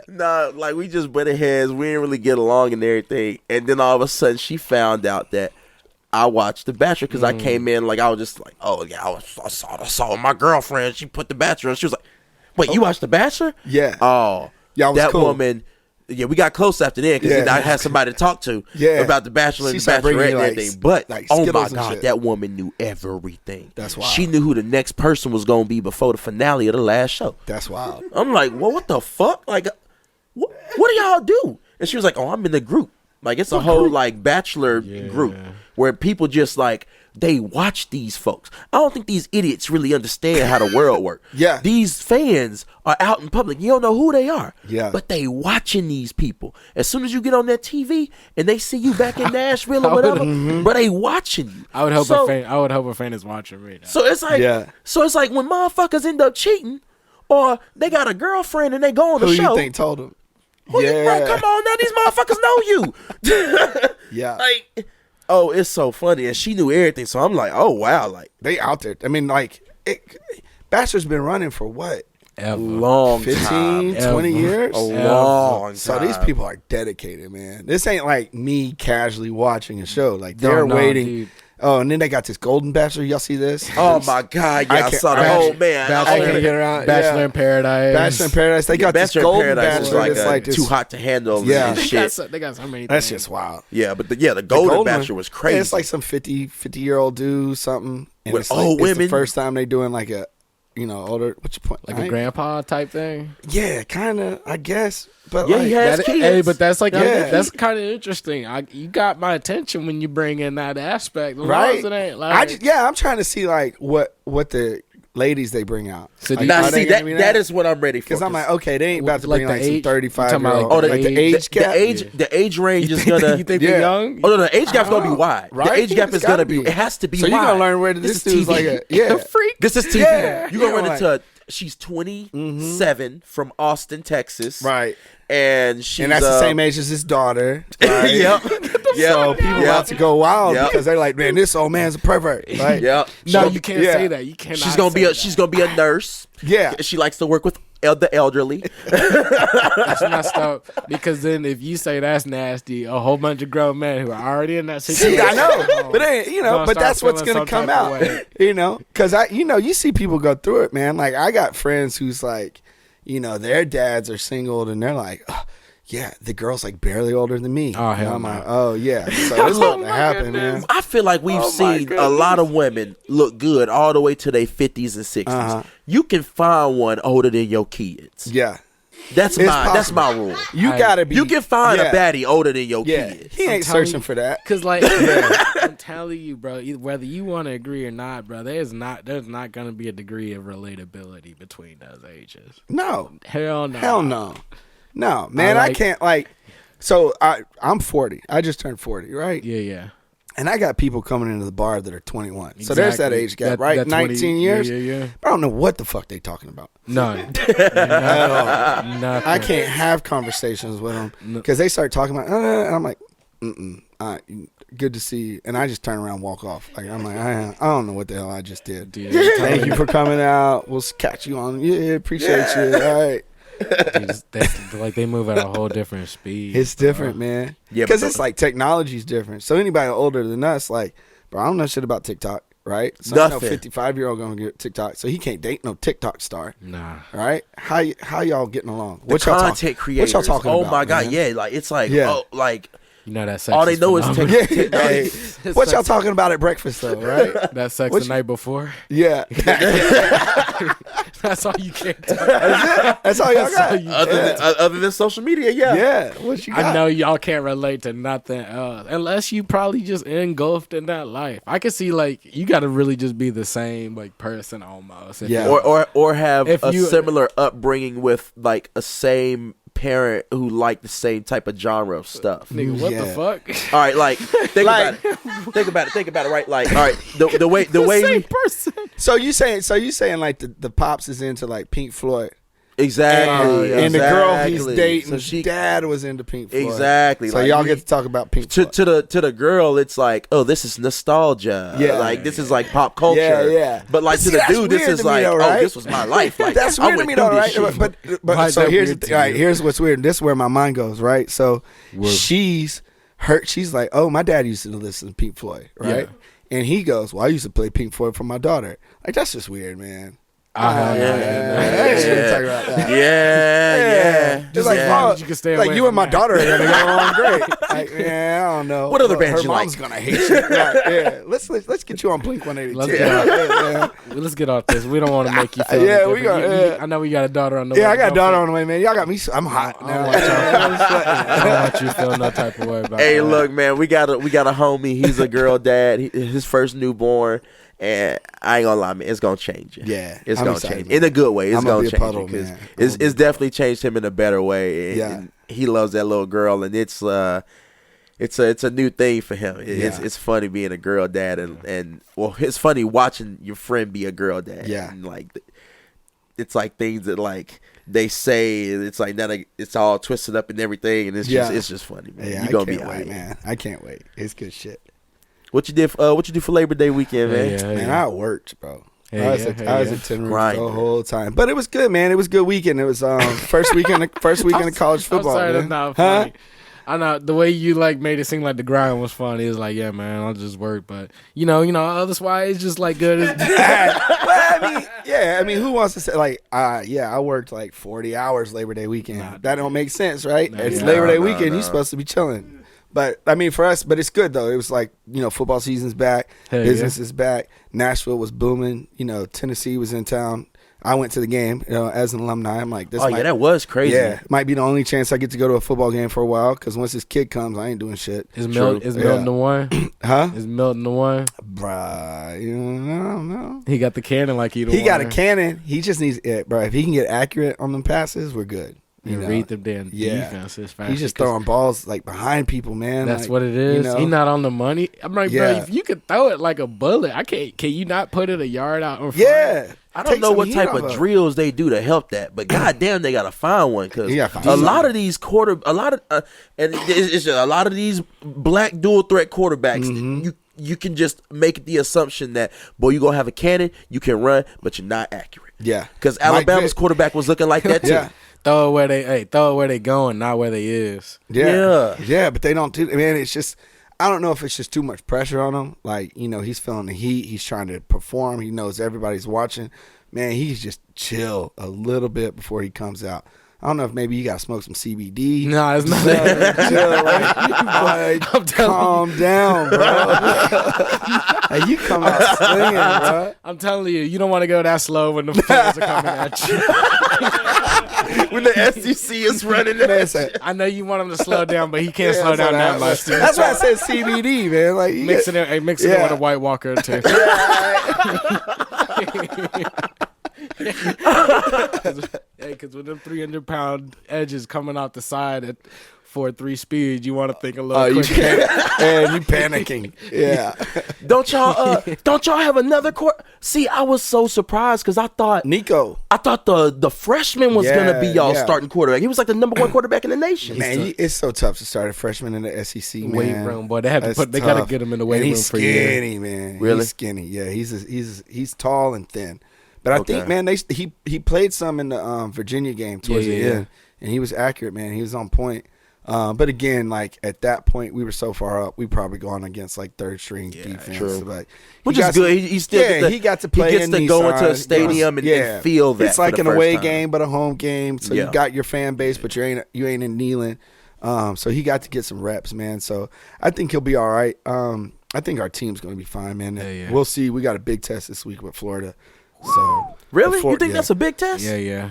Nah, like we just butted heads. We didn't really get along and everything. And then all of a sudden, she found out that I watched The Bachelor because I came in I was just like, oh yeah, I saw my girlfriend. She put The Bachelor on. She was like, wait, you watched The Bachelor? Yeah. Oh, yeah, that cool. woman. Yeah, we got close after that because I had somebody to talk to about The Bachelor and The Bachelorette and everything. But oh my God, that woman knew everything. That's wild. She knew who the next person was going to be before the finale of the last show. That's wild. I'm like, well, what the fuck? Like, what do y'all do? And she was like, oh, I'm in the group. Like, it's a whole Bachelor group where people just they watch these folks. I don't think these idiots really understand how the world works. Yeah. These fans are out in public. You don't know who they are. Yeah. But they watching these people. As soon as you get on that TV and they see you back in Nashville or whatever, but they watching you. I would hope a fan is watching me now. So it's like when motherfuckers end up cheating, or they got a girlfriend and they go on the show. Who you think told them? Bro, come on now, these motherfuckers know you. Yeah. Like, oh, it's so funny, and she knew everything. So I'm like, oh wow, like they out there. I mean, like, Bachelor's been running for what? A long 15, time. 20 years? A long time. So these people are dedicated, man. This ain't like me casually watching a show. Like, they're waiting. Dude. Oh, and then they got this Golden Bachelor. Y'all see this? Oh, my God. Yeah, I saw the whole man. Bachelor in Paradise. Bachelor in Paradise. They got this Golden Bachelor. It's like Too Hot to Handle and shit. They got so many things. That's just wild. Yeah, but the Golden Bachelor was crazy. Yeah, it's like some 50-year-old dude, something. And with old women. It's the first time they doing like a, older, what's your point? Like a grandpa type thing? Yeah, kind of, I guess. But yeah, he has kids. Hey, but that's like, that's kind of interesting. You got my attention when you bring in that aspect. Right. Like, I'm trying to see like what the ladies they bring out. So that is what I'm ready for. Because I'm like, okay, they ain't about to bring like some 35-year-old. Oh, the age gap. The age range is gonna. You think they're young? Oh no, the age gap's gonna be wide. Right? The age gap is gonna be. It has to be. So wide. you're gonna learn where this dude's like a freak. This is TV. Yeah. You're gonna run into. She's 27 from Austin, Texas. Right. And that's the same age as his daughter. Right? Yep. So people about to go wild because they're like, man, this old man's a pervert. Right? Yep. No, you can't say that. You cannot. She's gonna be a nurse. Yeah. She likes to work with the elderly. That's messed up. Because then if you say that's nasty, a whole bunch of grown men who are already in that situation. I know, but but that's what's gonna come out. Because you see people go through it, man. Like I got friends who's like, their dads are single and they're like, oh, yeah, the girl's like barely older than me. Oh, hell I'm no. like, oh yeah. So it's starting to happen, man. I feel like we've seen a lot of women look good all the way to their 50s and 60s. Uh-huh. You can find one older than your kids. Yeah. That's my rule. You gotta be. You can find a baddie older than your kids. He ain't searching for that. Cause like I'm telling you, bro, whether you want to agree or not, bro, there's not gonna be a degree of relatability between those ages. No. Hell no. Hell no. No, man, I can't like. So I'm 40. I just turned 40, right? Yeah. And I got people coming into the bar that are 21. Exactly. So there's that age gap, right? That 19 20, years. Yeah. I don't know what the fuck they talking about. None. Nothing. I can't have conversations with them because they start talking about, and I'm like, good to see you. And I just turn around and walk off. Like I'm like, I don't know what the hell I just did. Thank you for coming out. We'll catch you on. Yeah, appreciate you. All right. That's like they move at a whole different speed. It's different, man. Yeah, because it's like technology's different. So anybody older than us, like, bro, I don't know shit about TikTok, right? So nothing. I know 55-year-old gonna get TikTok, so he can't date no TikTok star. Nah. How y'all getting along? What y'all content creators? What y'all talking about? Oh my god, man? yeah, like it's like like. That sex all they know is what y'all talking about at breakfast though, right? That sex the night before. Yeah. That's all you can talk. That's all y'all got. Other than social media, yeah. What you got? I know y'all can't relate to nothing else unless you probably just engulfed in that life. I can see like you got to really just be the same like person almost. Or have a similar upbringing with like a same parent who like the same type of genre of stuff. Nigga, what the fuck? All right, like think about it, right? Like, all right, the way same person. So you saying like the pops is into like Pink Floyd. Exactly. And the girl he's dating, dad was into Pink Floyd. Exactly. So like, y'all get to talk about Pink Floyd. To the girl, it's like, oh, this is nostalgia. Yeah. Like this is like pop culture. Yeah. But like to the dude, this is like, oh, this was my life. Like that's weird to me though, right? But so here's the thing. All right, here's what's weird. This is where my mind goes, right? So she's like, oh, my dad used to listen to Pink Floyd, right? Yeah. And he goes, well, I used to play Pink Floyd for my daughter. Like that's just weird, man. Yeah. Just like, you can stay away. Like you and my daughter are gonna go on great. Like, I don't know. What other bands you like? Her mom's gonna hate you. Right, let's get you on Blink 182. Let's get off this. We don't want to make you feel. We got. I know we got a daughter on the way. Yeah, I got a daughter on the way, man. Y'all got me. I'm hot now. I don't want you feeling no type of way about. Hey, look, man. We got a homie. He's a girl dad. His first newborn. And I ain't gonna lie, man, it's gonna change you. Yeah, it's gonna change in a good way. It's gonna change you because it's definitely changed him in a better way. And he loves that little girl, and it's a new thing for him. It's funny being a girl dad, and well, it's funny watching your friend be a girl dad. Yeah, and like it's like things that like they say, and it's like that it's all twisted up and everything, and it's just funny, man. Yeah, you gonna be alright, man. I can't wait. It's good shit. What you did for Labor Day weekend, man? Man, I worked, bro. I was at Tenerife the whole time, but it was good, man. It was a good weekend. It was first weekend of college football. I'm sorry, that's not funny. I know the way you like made it seem like the grind was fun. It was like, yeah, man, I'll just work, but you know, otherwise it's just like good. I mean, who wants to say like, I worked like 40 hours Labor Day weekend. That don't make sense, right? It's Labor Day weekend. You're supposed to be chilling. But I mean, for us, but it's good though. It was like, football season's back, business is back. Nashville was booming. Tennessee was in town. I went to the game, as an alumni. I'm like, that was crazy. Yeah, might be the only chance I get to go to a football game for a while. Because once this kid comes, I ain't doing shit. Is Milton the one? Huh? Is Milton the one? Bruh, I don't know. He got the cannon like he got a cannon. He just needs it, bro. If he can get accurate on them passes, we're good. Read them damn defenses. He's just throwing balls like behind people, man. That's like, what it is. He's not on the money. I'm like, bro, if you could throw it like a bullet, can you not put it a yard out in front? Yeah. I don't know what type of drills they do to help that, but goddamn, they gotta find one because a lot of these black dual threat quarterbacks, you can just make the assumption that you gonna have a cannon, you can run, but you're not accurate. Yeah, because Alabama's quarterback was looking like that too. Yeah. Throw it where they going, not where they is. Yeah, but they don't do. Man, it's just. I don't know if it's just too much pressure on him. Like, he's feeling the heat. He's trying to perform. He knows everybody's watching. Man, he's just chill a little bit before he comes out. I don't know if maybe you got to smoke some CBD. No, it's not that. Chill, calm down, bro. Hey, you come out swinging, bro. I'm telling you, you don't want to go that slow when the fans are coming at you. When the SEC is running at you. I know you want him to slow down, but he can't slow down that much. That's why I said CBD, man. Like mix it in with a White Walker too. Because with them 300-pound edges coming out the side at 4.3 speed, you want to think a little quicker. And you panicking. Yeah. Don't y'all have another court? See, I was so surprised because I thought the freshman was gonna be y'all starting quarterback. He was like the number one quarterback in the nation. Man, it's so tough to start a freshman in the SEC. Man. Weight room, boy. They gotta get him in the weight room for you. He's skinny, man. Really? He's skinny. Yeah, he's tall and thin. But I think, man, he played some in the Virginia game towards the end, and he was accurate, man. He was on point. But again, like at that point, we were so far up, we probably going against like third string defense. True. Like, which is good. He still he got to play. He gets to go into a stadium and feel that. It's like an away game, but a home game. So you got your fan base, but you ain't in Neyland. So he got to get some reps, man. So I think he'll be all right. I think our team's going to be fine, man. We'll see. We got a big test this week with Florida. So really, you think that's a big test? Yeah.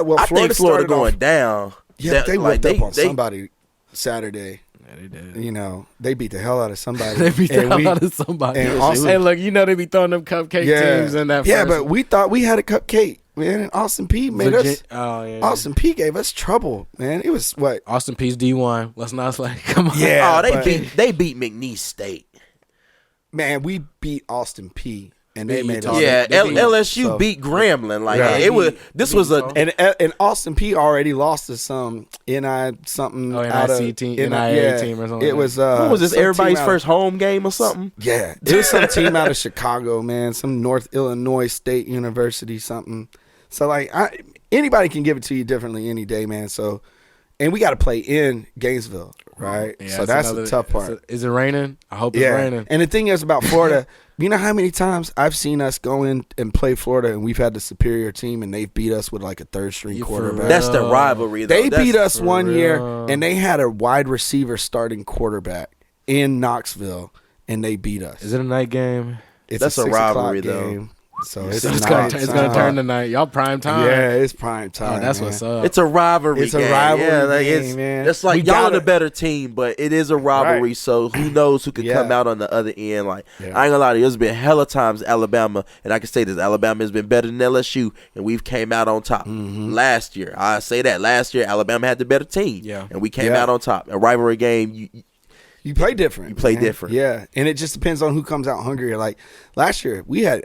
Well, I think Florida going down. Yeah, they whipped up on somebody Saturday. Yeah, they did. They beat the hell out of somebody. They beat the hell out of somebody. And also, hey, look, they be throwing them cupcake teams in that. Yeah, but we thought we had a cupcake, man. And Austin P made us. Austin P gave us trouble, man. It was what? Austin P's D1. Let's not come on. Yeah. They beat McNeese State. Man, we beat Austin P. And they made us. Yeah, LSU beat Grambling. Like it was. This was and Austin P already lost to some NIC team team or something. It was what was this? Everybody's first home game or something? Yeah, it was some team out of Chicago, man. Some North Illinois State University something. So like anybody can give it to you differently any day, man. So. And we got to play in Gainesville, right? Yeah, so that's the tough part. Is it raining? I hope it's raining. And the thing is about Florida, you know how many times I've seen us go in and play Florida and we've had the superior team and they've beat us with like a third-string quarterback. That's the rivalry, though. They beat us one year and they had a wide receiver starting quarterback in Knoxville and they beat us. Is it a night game? That's a rivalry, though. So it's gonna turn tonight. Y'all prime time. Yeah, it's prime time. That's what's up. It's a rivalry. It's a rivalry game, man. It's like y'all are the better team, but it is a rivalry. Right. So who knows who could come out on the other end? Like I ain't gonna lie to you, there's been hella times Alabama, and I can say this: Alabama has been better than LSU, and we've came out on top. Last year, I say that last year Alabama had the better team, and we came out on top. A rivalry game, you play different. You play different. Yeah, and it just depends on who comes out hungrier. Like last year, we had.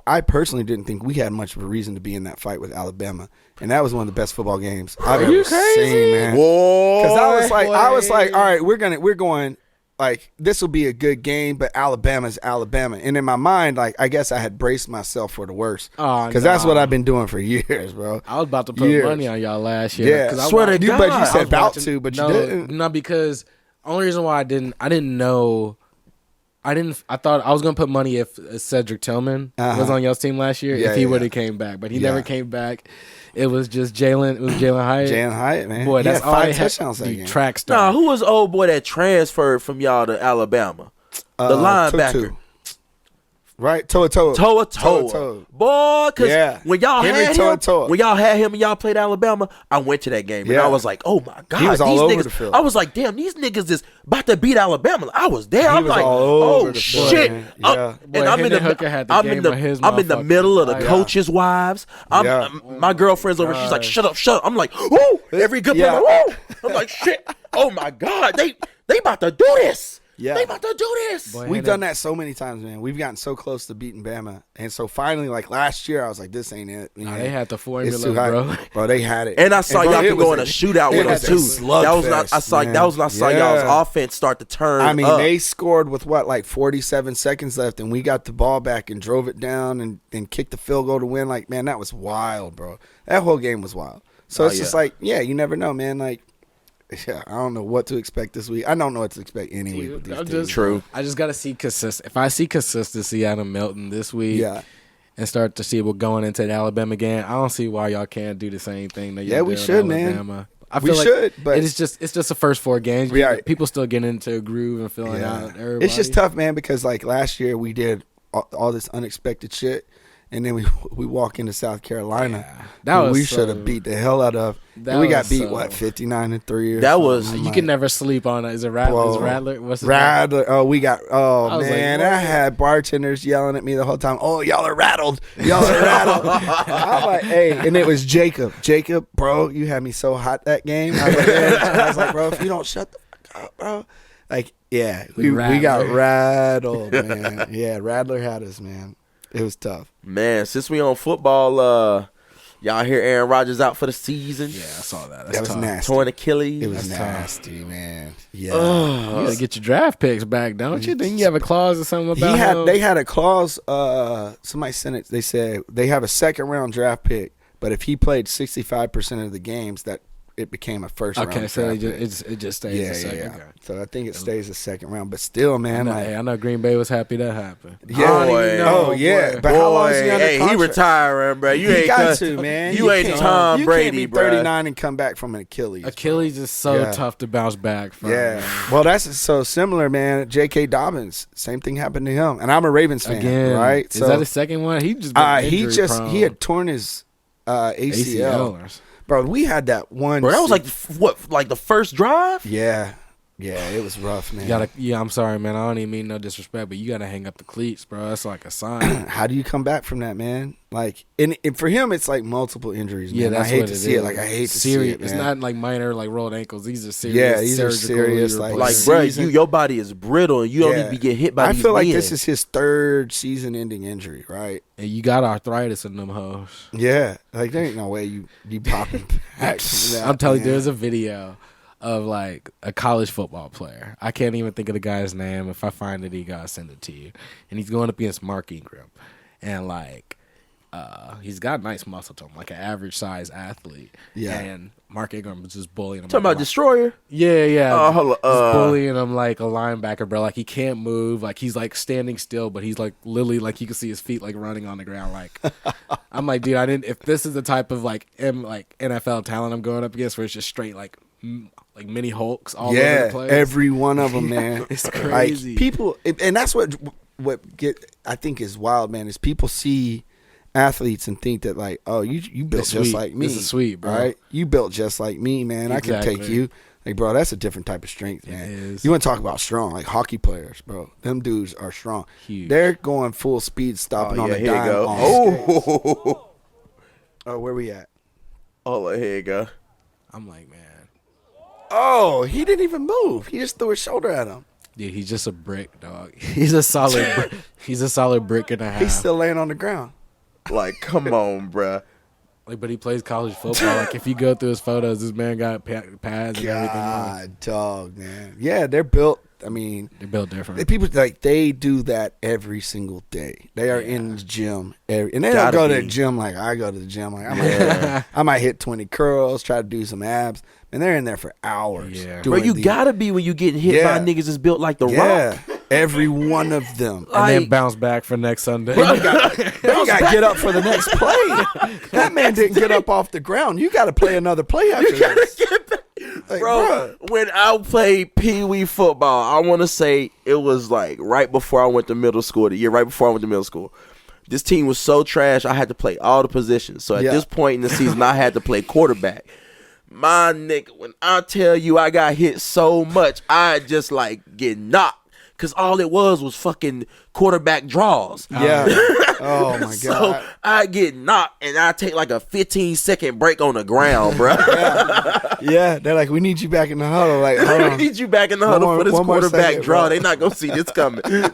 I personally didn't think we had much of a reason to be in that fight with Alabama, and that was one of the best football games I've ever seen, man. Whoa! Because I was like, all right, we're going. Like, this will be a good game, but Alabama's Alabama. And in my mind, like, I guess I had braced myself for the worst. Because that's what I've been doing for years, bro. I was about to put money on y'all last year. Yeah, I swear to God. But you said about to, but you didn't. No, because only reason why I didn't know. I thought I was going to put money if Cedric Tillman was on y'all's team last year, if he would have came back. But he never came back. It was just Jalen. It was Jalen Hyatt. Jalen Hyatt, man. Boy, that's all I had. The track star. Nah, who was the old boy that transferred from y'all to Alabama? The linebacker. Tutu. Right? Toa. Boy, because when y'all had him and y'all played Alabama, I went to that game and I was like, oh my God, he was all over the field. I was like, damn, these niggas is about to beat Alabama. I was there. I'm like, oh shit. And I'm in the middle of the coaches' wives. My girlfriend's over. She's like, shut up. I'm like, whoo. Every good player, whoo. I'm like, shit. Oh my God, they about to do this. Yeah. They about to do this. Boy, we've done that so many times, man. We've gotten so close to beating Bama. And so finally, like last year, I was like, this ain't it. Nah, they had the formula, bro. Bro, they had it. And I saw y'all can go in a shootout with them, too. That was when I saw y'all's offense start to turn I mean, up. they scored with, 47 seconds left, and we got the ball back and drove it down and kicked the field goal to win. Like, man, that was wild, bro. That whole game was wild. So it's just like, you never know, man. Like, yeah, I don't know what to expect this week. I don't know what to expect any week with these teams. True. I just got to see consistency. If I see consistency out of Melton this week and start to see what going into the Alabama game, I don't see why y'all can't do the same thing that you did we should, Alabama. Man. I feel we should, but it's just the first 4 games. People still getting into a groove and filling out everybody. It's just tough, man, because like last year we did all this unexpected shit. And then we walk into South Carolina. We should have beat the hell out of. We got beat 59-3. That was you can never sleep on it. Is it Rattler? What's his Rattler? Name? Oh, we got. Oh man, I had bartenders yelling at me the whole time. Oh, y'all are rattled. Y'all are rattled. I'm like, hey, and it was Jacob. Jacob, bro, you had me so hot that game. I was like, bro, if you don't shut the fuck up, bro. Like, yeah, we got rattled, man. Yeah, Rattler had us, man. It was tough. Man, since we on football, y'all hear Aaron Rodgers out for the season? Yeah, I saw that. That was nasty. Torn Achilles. It was nasty, man. Yeah. You gotta get your draft picks back, don't you? Didn't you have a clause or something about him? They had a clause. Somebody sent it. They said they have a second-round draft pick, but if he played 65% of the games, that it became a first-round draft pick. It just stays a second. Yeah. So I think it stays a second round. But still, man. I know Green Bay was happy that happened. Yeah. But how long is he under contract? He retiring, bro. You ain't got to, man. You ain't Tom Brady, bro. You can't be 39 and come back from an Achilles. Achilles is so tough to bounce back from. Yeah. Well, that's so similar, man. J.K. Dobbins, same thing happened to him. And I'm a Ravens fan, again, right? Is that his second one? He just he had torn his ACL. Bro, we had that one. Bro, that was like the first drive? Yeah, it was rough, man. I'm sorry, man. I don't even mean no disrespect, but you gotta hang up the cleats, bro. That's like a sign. How do you come back from that, man? Like, and for him, it's like multiple injuries. Man. Yeah, that's I hate what to see it. Like, I hate to see it. It's not like minor, like rolled ankles. These are serious. Yeah, these are serious. Like, bro, your body is brittle, and you don't need to get hit by. I these feel like men. this is his third season-ending injury, right? And you got arthritis in them hoes. Yeah, like there ain't no way you popping back. I'm telling you, there's a video of like a college football player. I can't even think of the guy's name. If I find it, you gotta send it to you. And he's going up against Mark Ingram, and like he's got nice muscle to him, like an average size athlete. Yeah. And Mark Ingram was just bullying him. Talking about Destroyer? Yeah. Just bullying him like a linebacker, bro. Like he can't move. Like he's like standing still, but he's like literally like you can see his feet like running on the ground. Like I'm like, dude, if this is the type of like NFL talent I'm going up against, where it's just straight like mini Hulks all over the place. Every one of them, man. It's crazy. Like, people, and that's what I think is wild, man. Is people see athletes and think that like, oh, you built just like me. This is sweet, bro. Right? You built just like me, man. Exactly. I can take you. Like, bro, that's a different type of strength, man. It is. You want to talk about strong, like hockey players, bro. Them dudes are strong. Huge. They're going full speed, stopping on the here dime. You go. Oh, where we at? Oh, here you go. I'm like, man. Oh, he didn't even move. He just threw his shoulder at him. Yeah, he's just a brick, dog. He's a solid. He's a solid brick and a half. He's still laying on the ground. Like, come on, bruh. Like, but he plays college football. Like, if you go through his photos, this man got pads and everything. God, dog, man. Yeah, they're built. I mean, they're built different. People like they do that every single day. They are in the gym, and they don't go to the gym like I go to the gym. Like I might hit 20 curls, try to do some abs, and they're in there for hours. Yeah, bro, you gotta be when you getting hit by niggas that's built like the Rock. Every one of them, and then bounce back for next Sunday. Bro, you got to get up for the next play. That man didn't get up off the ground. You got to play another play after this. Like, bro, when I played Pee Wee football, I want to say it was like right before I went to middle school, the year right before I went to middle school. This team was so trash, I had to play all the positions. So at this point in the season, I had to play quarterback. My nigga, when I tell you I got hit so much, I just like get knocked. Because all it was fucking quarterback draws. Yeah. Oh, my God. So I get knocked, and I take like a 15-second break on the ground, bro. Yeah. They're like, we need you back in the huddle. Like, hold on. We need you back in the huddle for this quarterback draw. They're not going to see this coming. 30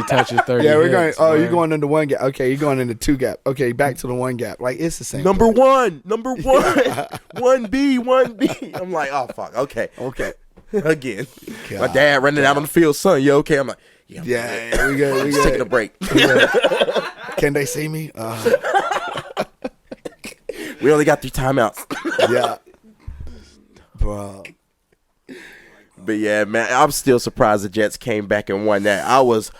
touches, 30 Yeah, we're hits, going, you're going into one gap. Okay, you're going into two gap. Okay, back to the one gap. Like, it's the same. Number one. 1B. I'm like, oh, fuck. Okay. Again. God, my dad running out on the field, son, you okay? I'm like, we got just taking a break. Can they see me? We only got 3 timeouts. Yeah. Bro. But yeah, man, I'm still surprised the Jets came back and won that. I was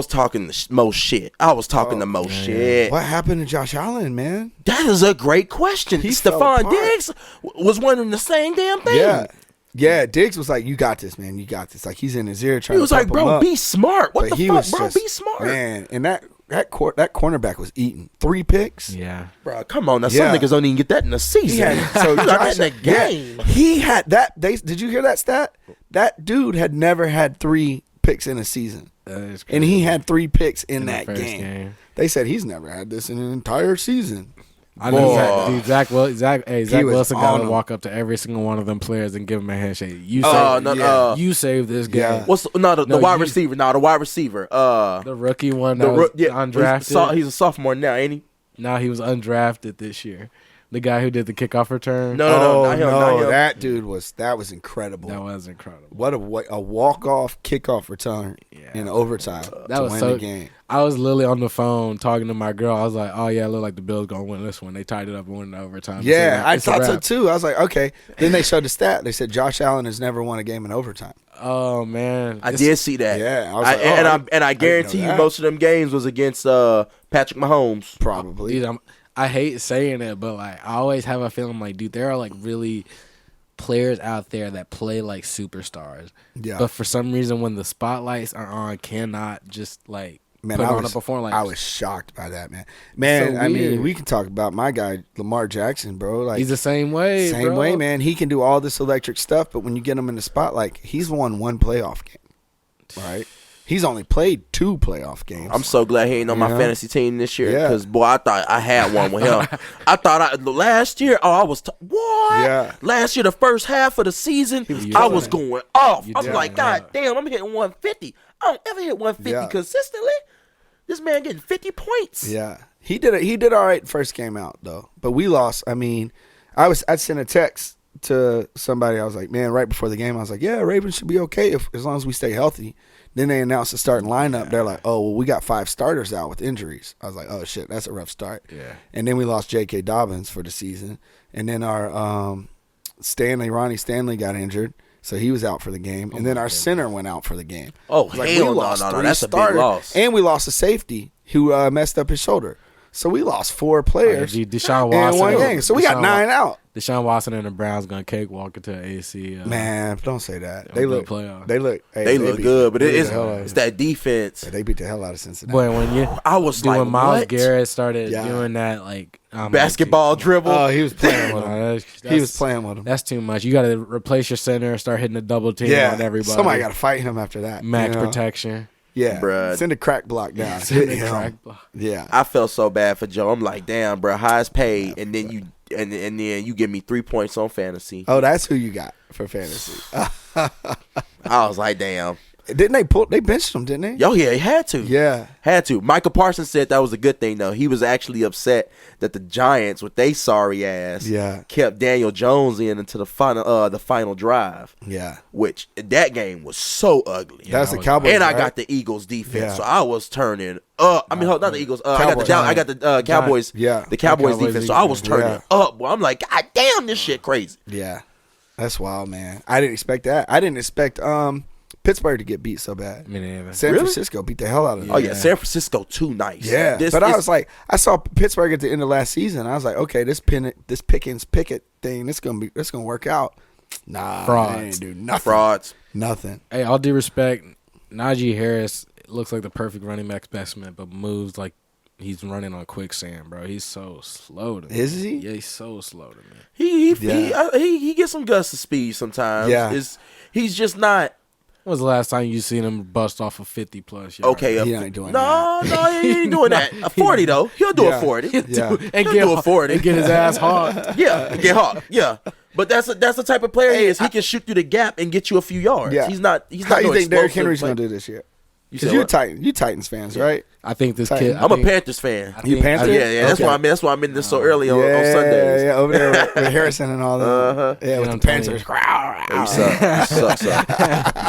talking the most shit. Shit. What happened to Josh Allen, man? That is a great question. Stephon Diggs was wondering the same damn thing. Yeah, Diggs was like, you got this, man. You got this. Like, he's in his ear trying to He was like, bro, be smart. What but the fuck, bro? Be smart. Man, and that cornerback was eating 3 picks. Yeah. Bro, come on. Now, some niggas don't even get that in a season. So Josh, in a game. He had that. Did you hear that stat? That dude had never had 3 picks in a season. And he had 3 picks in that game. They said he's never had this in an entire season. I know Zach Wilson got to walk up to every single one of them players and give them a handshake. You saved this game. Yeah. The wide receiver? No, the wide receiver. The rookie one that was undrafted. He's a sophomore now, ain't he? No, he was undrafted this year. The guy who did the kickoff return. No, that dude was incredible. That was incredible. What a walk-off kickoff return in overtime to win the game. I was literally on the phone talking to my girl. I was like, oh, yeah, it looked like the Bills going to win this one. They tied it up and won the overtime. Yeah, I thought so, too. I was like, okay. Then they showed the stat. They said Josh Allen has never won a game in overtime. Oh, man. I did see that. Yeah. I guarantee you most of them games was against Patrick Mahomes. Probably. Dude, I hate saying it, but like I always have a feeling like, dude, there are like really players out there that play like superstars. Yeah. But for some reason, when the spotlights are on, cannot just like put on a performance. I was shocked by that, man. Man, so I mean, we can talk about my guy Lamar Jackson, bro. Like he's the same way. Same way, man. He can do all this electric stuff, but when you get him in the spotlight, he's won 1 playoff game, right? He's only played 2 playoff games. I'm so glad he ain't on my fantasy team this year because, boy, I thought I had one with him. I thought last year, I was what? Yeah. Last year, the first half of the season, I was going off. I was like, God damn, I'm hitting 150. I don't ever hit 150 consistently. This man getting 50 points. Yeah. He did all right first game out, though. But we lost. I mean, I'd send a text to somebody. I was like, man, right before the game, I was like, yeah, Ravens should be okay as long as we stay healthy. Then they announced the starting lineup. They're like, oh, well, we got 5 starters out with injuries. I was like, oh, shit, that's a rough start. Yeah. And then we lost J.K. Dobbins for the season. And then our Ronnie Stanley got injured, so he was out for the game. And then our center went out for the game. Oh, hell no, that's a big loss. And we lost a safety who messed up his shoulder. So we lost 4 players Deshaun Watson in one game. So we got 9 out. Deshaun Watson and the Browns gonna cakewalk into the AC. Man, don't say that. They look playoff. They look good, but it's that defense. Yeah, they beat the hell out of Cincinnati. Boy, when I was when like, Myles Garrett started doing that like basketball dribble. Oh, he was playing with him. He was playing with him. That's too much. You got to replace your center, start hitting a double team on everybody. Somebody got to fight him after that. Max protection. Yeah, bruh. Send a crack block down. Yeah, I felt so bad for Joe. I'm like, damn, bro, highest paid, and then you and then you give me 3 points on fantasy. Oh, that's who you got for fantasy. I was like, damn. Didn't they benched him, didn't they? Oh, yeah, he had to. Yeah. Had to. Michael Parsons said that was a good thing, though. He was actually upset that the Giants, with they sorry ass, kept Daniel Jones in until the final drive. Yeah. Which, that game was so ugly. That's the Cowboys, and I right? got the Eagles defense, so I was turning up. I mean, not the Eagles. I got the Cowboys. Yeah. The Cowboys defense, so I was turning up. Well, I'm like, God damn, this shit crazy. Yeah. That's wild, man. I didn't expect that. I didn't expect Pittsburgh to get beat so bad. San Francisco beat the hell out of them. Oh, yeah. San Francisco, too nice. Yeah. I was like, I saw Pittsburgh at the end of last season. I was like, okay, this Pickett thing, this gonna work out. Nah, frauds. They ain't do nothing. Frauds. Nothing. Hey, all due respect, Najee Harris looks like the perfect running back specimen, but moves like he's running on quicksand, bro. He's so slow to me. Is he? Yeah, he's so slow to me. He gets some gusts of speed sometimes. Yeah. He's just not. When was the last time you seen him bust off a 50-plus yard? Okay, he ain't doing that. No, he ain't doing that. A 40 though, he'll do a 40. He'll do a 40 and get his ass hard. Yeah, get hard. Yeah, but that's the type of player he is. He can shoot through the gap and get you a few yards. Yeah. He's not. How do you think Derrick Henry's gonna do this year? Because you're Titans fans, right? I think this kid. I'm a Panthers fan. You Panthers? Yeah. That's why I'm in this so early on Sundays. Yeah, over there with Harrison and all that. Yeah, with the Panthers. You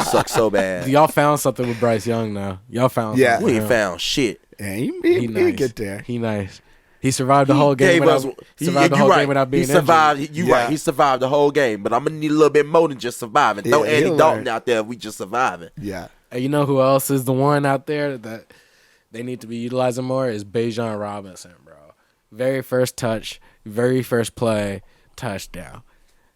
suck so bad. Y'all found something with Bryce Young now. Y'all found something. We ain't found shit. Yeah, he nice. Get there. He nice. He survived the whole game without being injured. Right. He survived the whole game, but I'm gonna need a little bit more than just surviving. Throw Andy Dalton out there if we just surviving. Yeah. And you know who else is the one out there that they need to be utilizing more is Bijan Robinson, bro. Very first touch, very first play, touchdown.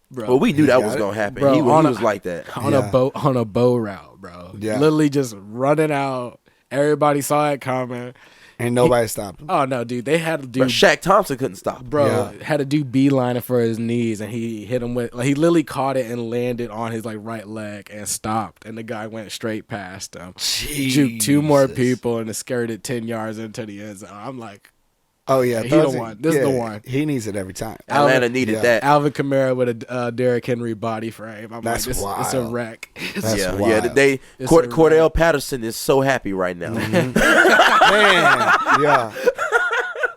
Bro. Well, we knew that was gonna happen. Bro, he was like that on a bow route, bro. Yeah. Literally just running out. Everybody saw it coming. Ain't nobody stopped him. Oh no, dude! They had to do. Shaq Thompson couldn't stop, bro. Had to do beelining for his knees, and he hit him with. Like, he literally caught it and landed on his right leg and stopped, and the guy went straight past him. Juked two more people and skirted 10 yards into the end zone. I'm like, oh yeah, he the one. This is the one. He needs it every time. Atlanta needed that. Alvin Kamara with a Derrick Henry body frame. I'm That's like, wild. It's a wreck. Wild. Cordell Patterson is so happy right now. Man, yeah.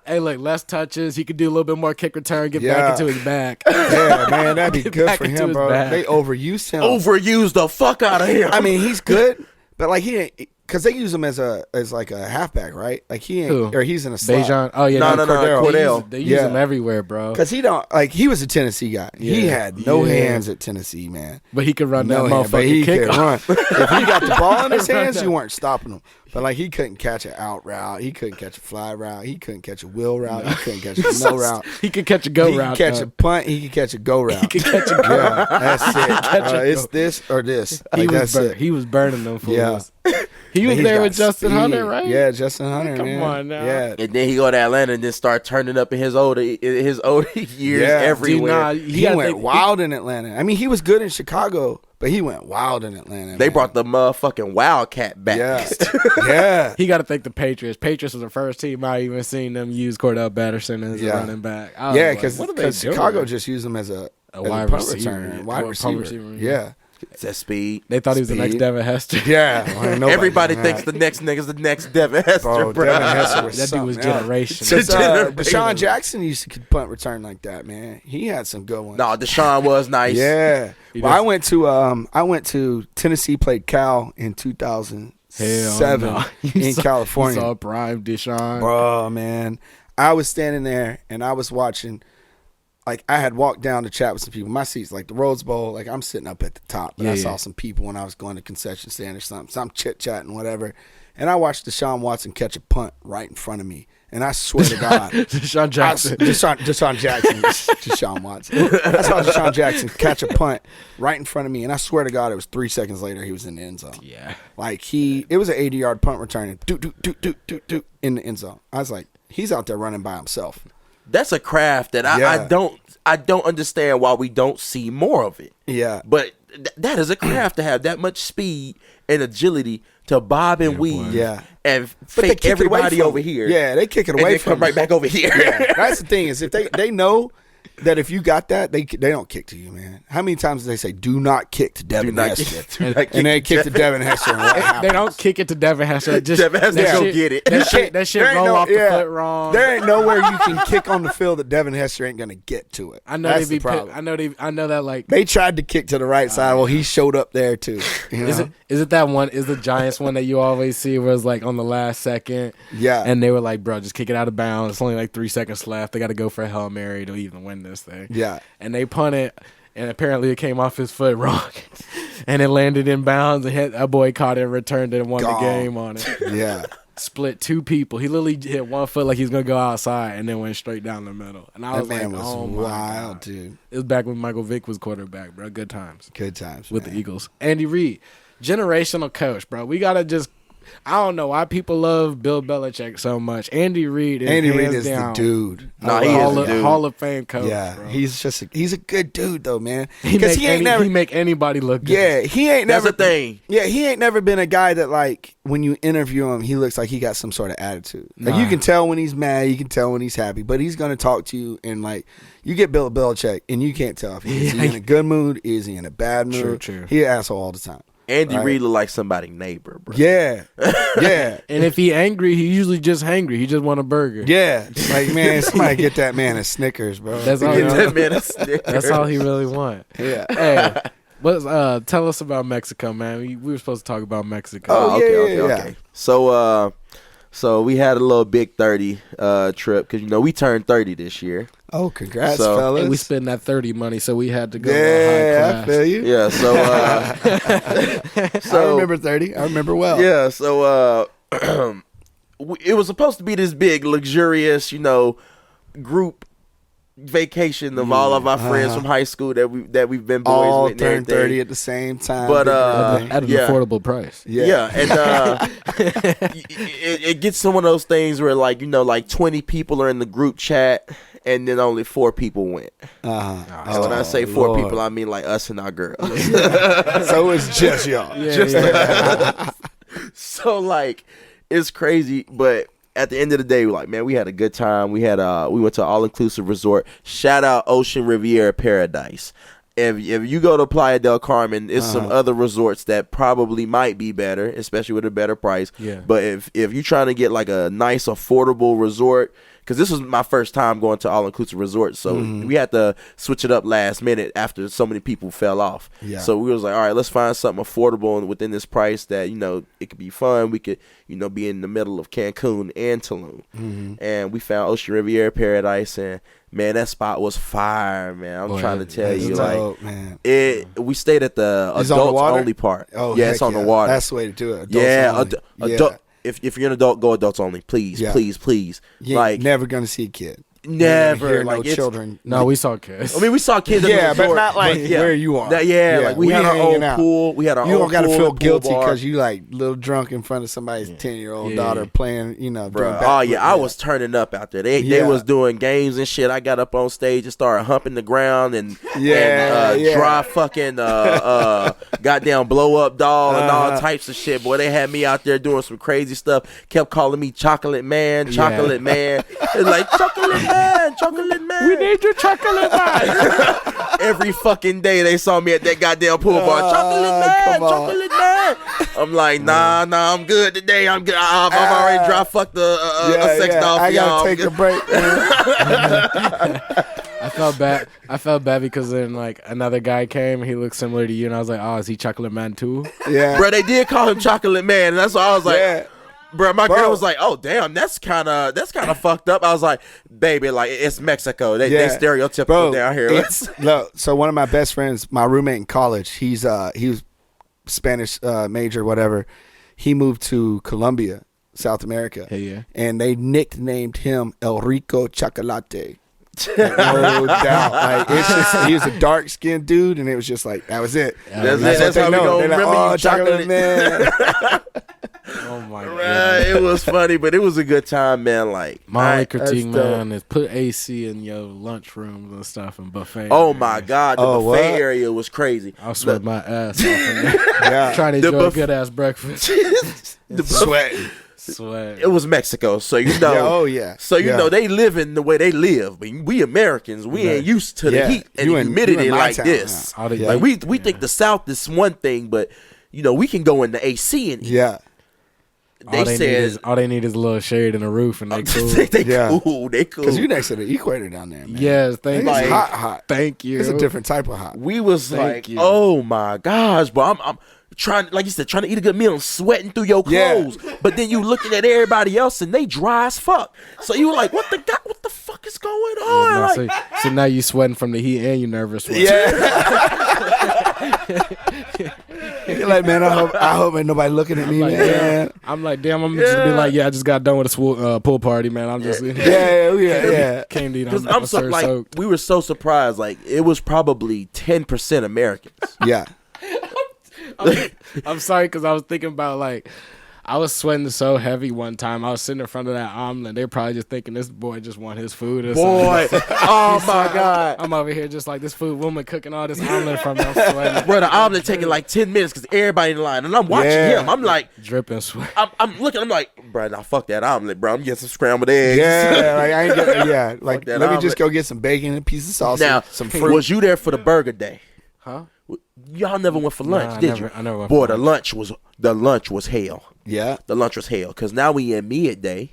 Hey, look, less touches. He could do a little bit more kick return, get back into his back. Yeah, man, that'd be good for him, bro. They overused him. Overused the fuck out of him. I mean, he's good, but he ain't. Because they use him as like a halfback, right? Like he ain't, or he's in a slot. Bijan? Oh yeah, no, Cordell. They use him everywhere, bro. Because he was a Tennessee guy. Yeah. He had no hands at Tennessee, man. But he could run that motherfucking kick. Run. If he got the ball in his hands, you weren't stopping him. But he couldn't catch an out route. He couldn't catch a fly route. He couldn't catch a wheel route. He couldn't catch a no route. He could catch a go route. He could catch a punt. He could catch a go route. He could catch a go. That's it. It's this or this. He was burning them fools. Yeah. He was there with Justin Hunter, right? Yeah, Justin Hunter. Come on now. Yeah. And then he go to Atlanta and then start turning up in his older years everywhere. Dude, he went wild in Atlanta. I mean, he was good in Chicago, but he went wild in Atlanta. They brought the motherfucking Wildcat back. Yeah. He got to thank the Patriots. Patriots was the first team I even seen them use Cordell Patterson as a running back. Yeah, because Chicago just used him as a wide receiver. Wide receiver. Yeah. It's that speed. They thought he was the next Devin Hester. Yeah. Everybody thinks the next nigga's the next Devin Hester, bro. Devin Hester was that dude was generation. Deshaun Jackson used to punt return like that, man. He had some good ones. No, Deshaun was nice. Yeah. Well, I went to Tennessee, played Cal in 2007 in California. You saw prime Deshaun. Bro, man. I was standing there and I was watching. I had walked down to chat with some people. My seat's the Rose Bowl. I'm sitting up at the top, but I saw some people when I was going to concession stand or something. So I'm chit-chatting, whatever. And I watched Deshaun Watson catch a punt right in front of me. And I swear to God. Deshaun Jackson. Deshaun Jackson. Deshaun Watson. I saw Deshaun Jackson catch a punt right in front of me. And I swear to God, it was 3 seconds later he was in the end zone. Yeah. It was an 80-yard punt return. In the end zone. I was like, he's out there running by himself. That's a craft that I don't understand why we don't see more of it. Yeah. But that is a craft to have that much speed and agility to bob and weave. Yeah. And fake everybody over here. Yeah, they kick it away and from come right back over here. Yeah. That's the thing is if they know that if you got that, they don't kick to you, man. How many times do they say, do not kick to Devin Hester? And they kick to Devin Hester. They don't kick it to Devin Hester. Devin Hester go get it. That shit roll off the foot wrong. There ain't nowhere you can kick on the field that Devin Hester ain't going to get to it. I know That's they the problem. I know that like. They tried to kick to the right side. Well, he showed up there too. You know? Is it that one? Is the Giants one that you always see where it's like on the last second? Yeah. And they were like, bro, just kick it out of bounds. It's only like 3 seconds left. They got to go for a Hail Mary to even win this thing. Yeah. And they punted, and apparently it came off his foot wrong. And it landed in bounds, and a boy caught it and returned it and won the game on it. Yeah. Split two people. He literally hit one foot like he was going to go outside and then went straight down the middle. And I was like, oh my wild, God. Dude. It was back when Michael Vick was quarterback, bro. Good times. Good times. With the Eagles. Andy Reid, generational coach, bro. We got to just, I don't know why people love Bill Belichick so much. Andy Reid is the dude. No, he is a dude. Hall of Fame coach. Yeah, bro. he's a good dude though, man. He make anybody look good. Yeah, he ain't never. That's the thing. Yeah, he ain't never been a guy that like when you interview him, he looks like he got some sort of attitude. Like you can tell when he's mad, you can tell when he's happy, but he's gonna talk to you and like you get Bill Belichick and you can't tell if he's in a good mood, is he in a bad mood. True. He an asshole all the time. Andy Reid look like somebody's neighbor, bro. Yeah, yeah. And if he angry, he usually just hangry. He just want a burger. Yeah, like man, somebody get that man a Snickers, bro. That's all. That's all he really want. Yeah. Hey, tell us about Mexico, man. We were supposed to talk about Mexico. Okay. So we had a little big 30 trip because we turned 30 this year. Oh, congrats, fellas! And we spent that 30 money, so we had to go. Yeah, I feel you. Yeah, so I remember 30. I remember well. Yeah, so it was supposed to be this big, luxurious, group vacation of all of our friends from high school that we've been boys all with. Turned 30 at the same time, but at an affordable price. Yeah, and it gets to one of those things where like 20 people are in the group chat. And then only 4 people went. And when I say 4 people, I mean like us and our girls. So it's just y'all. So like, it's crazy. But at the end of the day, we had a good time. We went to an all-inclusive resort. Shout out Ocean Riviera Paradise. If you go to Playa del Carmen, it's some other resorts that probably might be better, especially with a better price. Yeah. But if you're trying to get like a nice, affordable resort, because this was my first time going to all-inclusive resorts, so we had to switch it up last minute after so many people fell off. Yeah. So we was like, all right, let's find something affordable and within this price that, it could be fun. We could, be in the middle of Cancun and Tulum. And we found Ocean Riviera Paradise, and man, that spot was fire, man. I'm trying to tell you, dope, man. We stayed at the adults-only part. Oh, yeah, it's on the water. That's the way to do it. Adults-only. If you're an adult, go adults only, please, please. You ain't never gonna see a kid. Never, like children. No, we saw kids. I mean, we saw kids. Yeah, but not like where you are. Like we had our own pool. We had our own pool. You don't got to feel guilty because you like little drunk in front of somebody's 10-year-old daughter playing. Doing I was turning up out there. They was doing games and shit. I got up on stage and started humping the ground and dry fucking goddamn blow up doll and all types of shit. Boy, they had me out there doing some crazy stuff. Kept calling me Chocolate Man. It's like Chocolate Man. We need your Chocolate Man. Every fucking day they saw me at that goddamn pool bar. Chocolate Man. I'm like, nah, I'm good today. I'm good. I've already dry fucked a sex doll for I y'all. gotta take a break, man. I felt bad because then like another guy came and he looked similar to you and I was like, oh, is he Chocolate Man too? Yeah. Bro, they did call him Chocolate Man, and that's why I was like, Bro, my girl was like, "Oh, damn, that's kind of fucked up." I was like, "Baby, like it's Mexico. They stereotypical down here." So one of my best friends, my roommate in college, he was Spanish major, whatever. He moved to Colombia, South America. And they nicknamed him El Rico Chocolate. No doubt. Like it's just he was a dark skinned dude, and it was just like that was it. That's how we gonna remember you, Chocolate Man. Oh my god, it was funny, but it was a good time, man. Like my only critique, man, is put AC in your lunchrooms and stuff and buffet. Oh my god, the buffet area was crazy. I sweat my ass off in there. Trying to enjoy a good ass breakfast. Sweating. Sweat. It was Mexico, so you know. Oh yeah. So you know they live in the way they live. But we Americans, we ain't used to the heat and the humidity like this. Like we think the South is one thing, but you know we can go in the AC and yeah. All they need is a little shade and a roof, and they cool. They cool. Because you next to the equator down there, man. Yes, thank you. It's hot. Thank you. It's a different type of hot. We was oh my gosh, bro. I'm trying, like you said, trying to eat a good meal and sweating through your clothes. Yeah. But then you looking at everybody else and they dry as fuck. So you like, what the fuck is going on? Yeah, no, so now you sweating from the heat and you nervous. Yeah. You're like, man, I hope ain't nobody looking at me, man. I'm like, damn, I'm just gonna be like, I just got done with a pool party, man. I'm just Came to eat. I'm so like, soaked. We were so surprised. Like, it was probably 10% Americans. Yeah. I'm sorry because I was thinking about like I was sweating so heavy one time. I was sitting in front of that omelet. They're probably just thinking this boy just want his food or something. Oh my God. I'm over here just like this food woman cooking all this omelet from me. I'm sweating. Bro, the omelet taking like 10 minutes because everybody in line. And I'm watching him. I'm like dripping sweat. I'm looking. I'm like, bro, now fuck that omelet, bro. I'm getting some scrambled eggs. Yeah, like I ain't getting, like let me just go get some bacon and a piece of sausage. Now, some fruit. Was you there for the burger day? Huh? Y'all never went for lunch, did you? I never went. Boy, the lunch was hell. Yeah, the lunch was hell because now we in midday,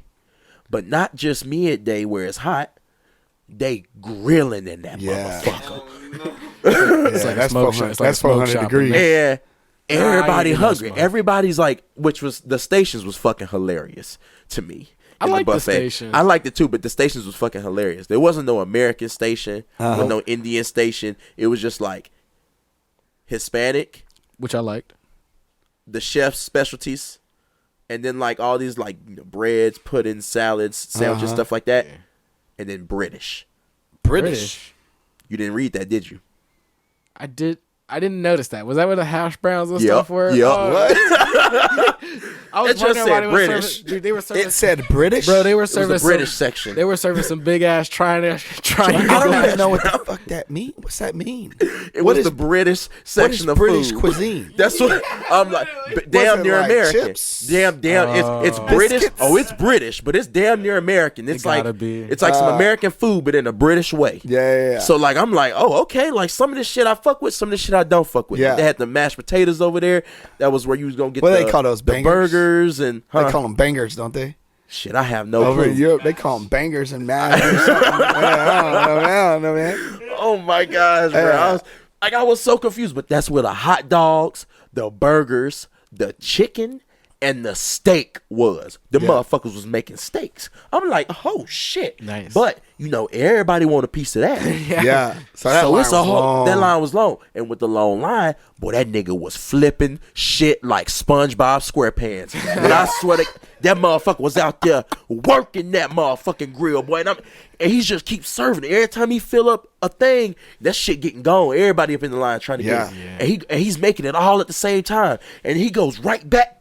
but not just midday where it's hot. They grilling in that motherfucker. It's like a smoke shop. That's 400 degrees. Yeah, everybody hungry. Everybody's like, the stations was fucking hilarious to me. I like the stations. I liked it too, but the stations was fucking hilarious. There wasn't no American station, there was no Indian station. It was just like Hispanic, which I liked. The chef's specialties, and then like all these like breads, puddings, salads, sandwiches, stuff like that, and then British. You didn't read that, did you? I did. I didn't notice that. Was that where the hash browns and stuff were? Yep. What? I was wondering why they were British. They were serving. It said British, bro. They were serving the British section. They were serving some big ass triangle. I don't even know what the fuck that mean. What's that mean? It was the British section of British food. cuisine. That's what I'm like. Damn near like American. Chips? Damn. It's British. Biscuits? Oh, it's British, but it's damn near American. It's like some American food, but in a British way. Yeah. So like I'm like, oh, okay. Like some of this shit I fuck with, some of this shit I don't fuck with. Yeah. They had the mashed potatoes over there. That was where you was gonna get they call those the burgers and they call them bangers, don't they? Shit, I have no Over clue. in Europe, they call them bangers and mash or something. I don't know, man. Oh my gosh, bro! I was so confused, but that's where the hot dogs, the burgers, the chicken, and the steak was. The motherfuckers was making steaks. I'm like, oh shit, nice. But everybody want a piece of that. Yeah. So that line was long, and with the long line, boy, that nigga was flipping shit like SpongeBob SquarePants. But I swear that motherfucker was out there working that motherfucking grill, boy, and he just keeps serving it. Every time he fill up a thing, that shit getting gone. Everybody up in the line trying to get it. Yeah. And he's making it all at the same time, and he goes right back.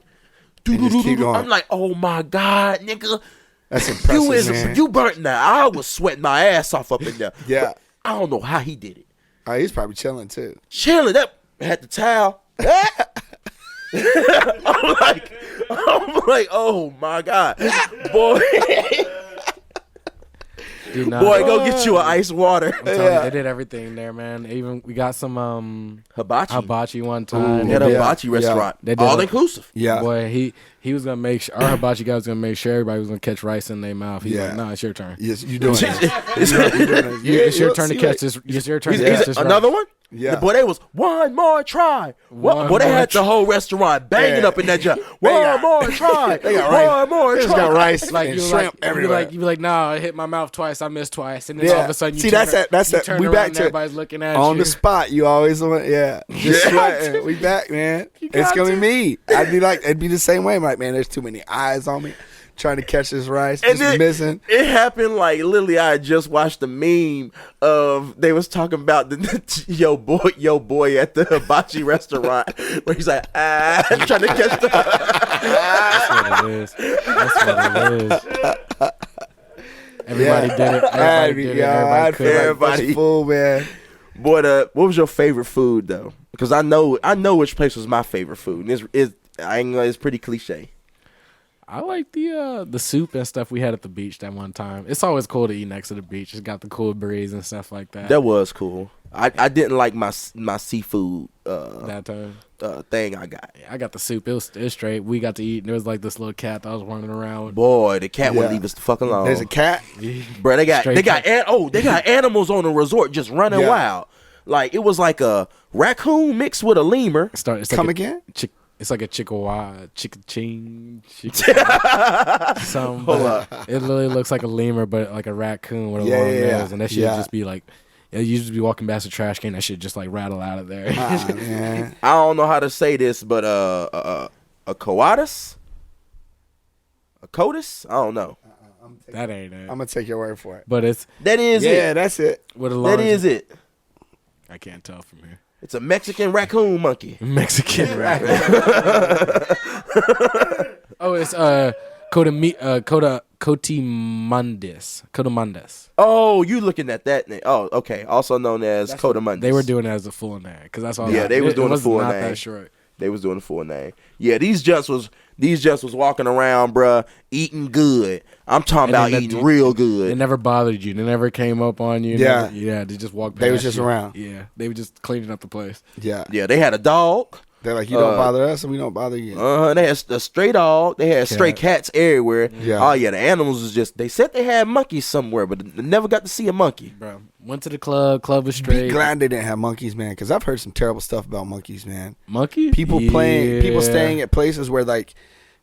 I'm like, oh my God, nigga. That's impressive, man. You burnt that. I was sweating my ass off up in there. Yeah. But I don't know how he did it. He's probably chilling too. Chilling. That had the towel. I'm like, oh my God. Boy. Boy, go get you an ice water. I'm telling you, they did everything there, man. Even we got some hibachi one time. We had a hibachi restaurant. They did all inclusive. Yeah. Boy, he was gonna make sure our hibachi guy was gonna make sure everybody was gonna catch rice in their mouth. He's like, no, it's your turn. Yes, you doing it. It's your turn to catch this. It's your turn to catch this. Another one? Yeah. Boy, they was one more try. Boy, they had the whole restaurant banging up in that job. One more try. They got rice. One more try. They got rice like and shrimp everywhere. You be like, nah, I hit my mouth twice. I missed twice. And then all of a sudden you turn around we back to everybody's looking at on you. the spot. You always want, just sweating. We back, man. It's gonna be me. I'd be like, it'd be the same way. I'm like, man, there's too many eyes on me trying to catch this rice. And just missing. It happened like literally. I just watched the meme of they was talking about the yo boy at the hibachi restaurant where he's like trying to catch the. That's what it is. That's what it is. Everybody did it. Everybody was full, man. Boy, what was your favorite food though? Because I know which place was my favorite food. And it's pretty cliche. I like the soup and stuff we had at the beach that one time. It's always cool to eat next to the beach. It's got the cool breeze and stuff like that. That was cool. I didn't like my seafood that time thing I got. Yeah, I got the soup. It was straight. We got to eat, and there was like this little cat that I was running around with. Boy, the cat wouldn't leave us the fuck alone. There's a cat, bro. They got animals on the resort just running wild. Like it was like a raccoon mixed with a lemur. Again? It's like a chihuahua, ching. Hold up. It literally looks like a lemur, but like a raccoon with a long nose, and that shit just be like. You just be walking past a trash can, that shit just like rattle out of there. I don't know how to say this, but a coatus? A coatus? I don't know. That ain't it. I'm gonna take your word for it. But that is it. Yeah, that's it. That is it. I can't tell from here. It's a Mexican raccoon monkey. Mexican raccoon. Oh, it's Cotimundus. Oh, you looking at that name? Oh, okay. Also known as Cotimundus. They were doing it as a full name because that's all. Yeah, they was doing the full name. That short. They was doing the full name. Yeah, these just was walking around, bruh, eating good. I'm talking about eating real good. They never bothered you. They never came up on you. Yeah, they just walked past. They was just around. Yeah, they were just cleaning up the place. Yeah. They had a dog. They're like, you don't bother us, and we don't bother you. They had a stray dog. They had stray cats everywhere. Yeah. Oh yeah, the animals was just. They said they had monkeys somewhere, but they never got to see a monkey. Bro, went to the club. Club was straight. Be glad they didn't have monkeys, man, because I've heard some terrible stuff about monkeys, man. Monkey? People staying at places where like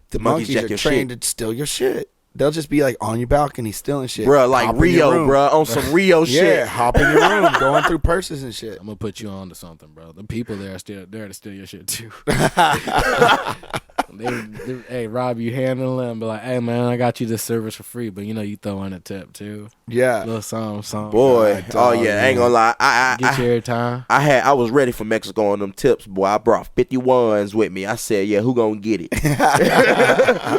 the monkeys are trained to steal your shit. They'll just be like on your balcony stealing shit. Bro, like Rio, bro, on some Rio shit. Yeah, hop in your room, going through purses and shit. I'm gonna put you on to something, bro. The people there are still there to steal your shit too. Hey, Rob, you handle them, be like, hey man, I got you this service for free, but you throw in a tip too. Yeah, little something. Boy, I ain't gonna lie. I get you every time. I was ready for Mexico on them tips, boy. I brought 51s with me. I said, yeah, who gonna get it?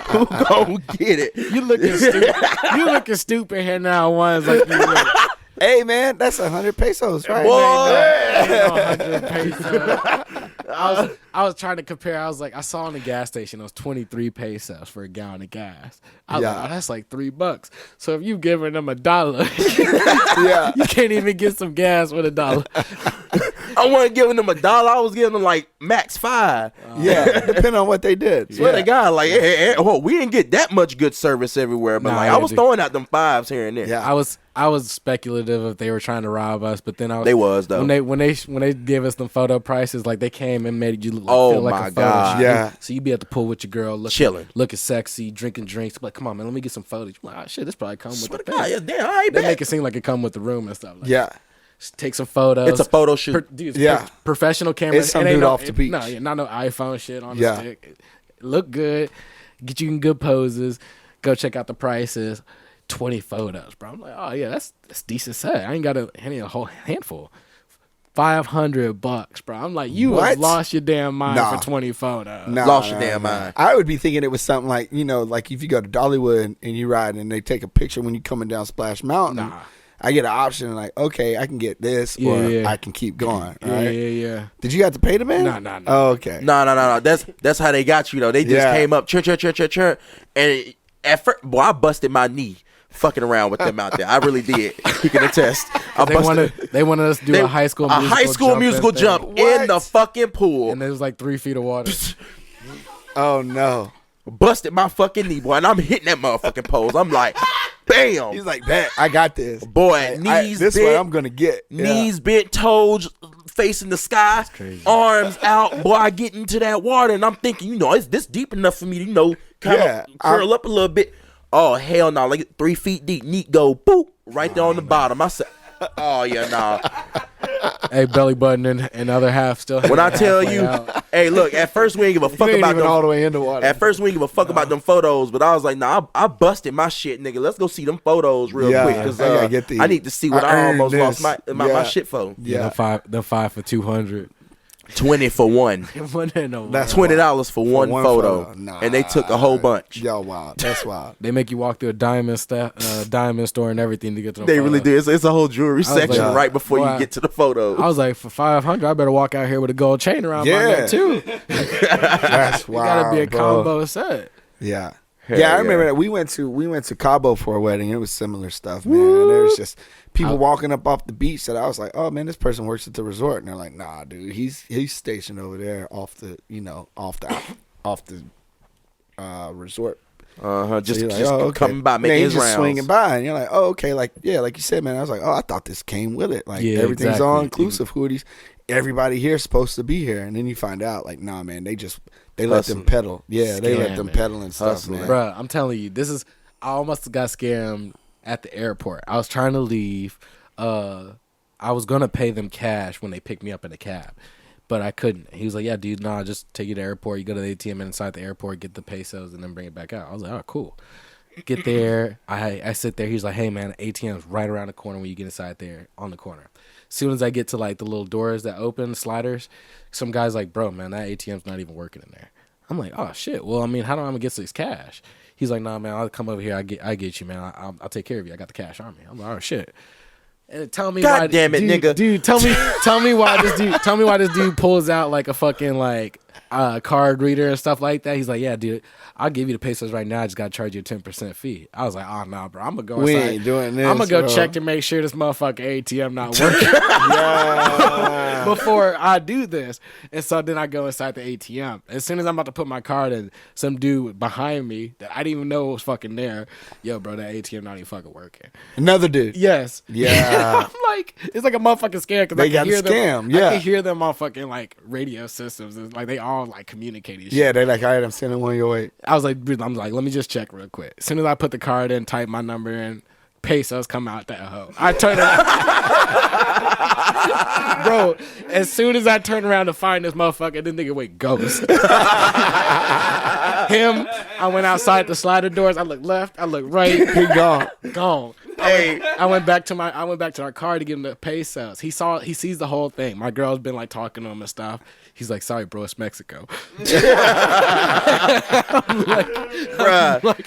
Who gonna get it? You looking stupid. You looking stupid here now. Ones like you. Hey man, that's 100 pesos, right? Boy, 100 pesos. I was trying to compare. I was like, I saw in the gas station it was 23 pesos for a gallon of gas. I was like, oh, that's like $3. So if you giving them $1, you can't even get some gas with $1. I wasn't giving them $1. I was giving them like max 5. Depending on what they did. Swear to God, like, we didn't get that much good service everywhere, but I was throwing out them 5s here and there. Yeah, I was speculative if they were trying to rob us, but then they was though. When they gave us them photo prices, like they came and made you feel like a God. photo shoot. So you be at the pool with your girl, chilling, looking sexy, drinking drinks. Like, come on, man, let me get some photos. You're like, oh shit, this probably come with the thing. God, damn, all right, they make it seem like it come with the room and stuff. Like just take some photos. It's a photo shoot. Professional camera. It's some dude off the beach. Not no iPhone shit on the stick. Look good. Get you in good poses. Go check out the prices. 20 photos, bro. I'm like, oh yeah, that's decent set. I ain't got a whole handful. $500, bro. I'm like, you have lost your damn mind for 20 photos. Lost your damn mind. I would be thinking it was something like, like if you go to Dollywood and you ride and they take a picture when you coming down Splash Mountain. I get an option like, okay, I can get this or I can keep going. Right? Yeah. Did you have to pay the man? No. Oh, okay. No. That's how they got you though. They just came up, church, and at first, boy, I busted my knee. Fucking around with them out there. I really did. He can attest. They wanted us to do a high school musical jump in the fucking pool. And there was like 3 feet of water. Oh no. Busted my fucking knee, boy, and I'm hitting that motherfucking pose. I'm like, bam. He's like, bet I got this. Boy, knees this bent. What I'm gonna get. Knees bent, toes facing the sky, arms out. Boy, I get into that water and I'm thinking, is this deep enough for me to, kind of curl up a little bit? Oh, hell no. Like 3 feet deep. Neat go, boop, right there on the bottom. I said, oh, yeah, nah. Hey, belly button and other half still. When I tell you, hey, look, at first we didn't give a fuck about them. All the way in the water. At first we didn't give a fuck about them photos, but I was like, nah, I busted my shit, nigga. Let's go see them photos real quick. Because I need to see what I almost lost my shit for. Yeah, the 5 for 200. 20 for one. That's $20 for one photo. Nah, and they took a whole bunch. Yo, wow, that's wild. They make you walk through a diamond store and everything to get to the They really do. It's a whole jewelry section right before you get to the photos. I was like, for $500, I better walk out here with a gold chain around my neck too. That's wild. It gotta be a combo set. Yeah. I remember that. We went to Cabo for a wedding. It was similar stuff, man. And there was just people walking up off the beach that I was like, oh man, this person works at the resort, and they're like, nah, dude, he's stationed over there off the resort. Just coming by, making his rounds, swinging by, and you're like, oh, okay, like you said, man. I was like, oh, I thought this came with it, like everything's all inclusive. Who are these? Everybody here is supposed to be here, and then you find out, like, nah, man, they let them pedal, they let them pedal and stuff, man. Bro, I'm telling you, I almost got scammed at the airport. I was trying to leave. I was gonna pay them cash when they picked me up in a cab, but I couldn't. He was like, yeah, dude, nah, just take you to the airport. You go to the ATM inside the airport, get the pesos, and then bring it back out. I was like, oh, cool. Get there. I sit there. He's like, hey, man, the ATM's right around the corner when you get inside there, on the corner. As soon as I get to, like, the little doors that open, sliders, some guy's like, bro, man, that ATM's not even working in there. I'm like, oh, shit. Well, I mean, how do I get this cash? He's like, nah, man, I'll come over here. I get you, man. I'll take care of you. I got the cash on me. I'm like, oh, shit. And tell me God damn it, nigga. Dude, tell me why this dude pulls out like a fucking like card reader and stuff like that. He's like, yeah, dude, I'll give you the pesos right now. I just gotta charge you a 10% fee. I was like, oh no, bro, I'm gonna go we inside. Ain't doing this, I'm gonna go bro. check to make sure this motherfucking ATM not working before I do this. And so then I go inside the ATM. As soon as I'm about to put my card in, some dude behind me that I didn't even know was fucking there. Yo, bro, that ATM not even fucking working. Another dude. Yes. Yeah. I'm like, it's like a motherfucking scam because I can hear them. Yeah. I can hear them on fucking like radio systems. It's like they all like communicating. Yeah, they're like, all right, I'm sending one your way. I was like, dude, let me just check real quick. As soon as I put the card in, type my number in, pesos come out that hoe. I turn around. Bro, as soon as I turn around to find this motherfucker, this nigga went ghost. Him, I went outside the slider doors. I looked left, I looked right. He gone. Gone. Hey, I went back to our car to give him the pesos. He sees the whole thing. My girl's been like talking to him and stuff. He's like, sorry, bro, it's Mexico. I'm like, bruh.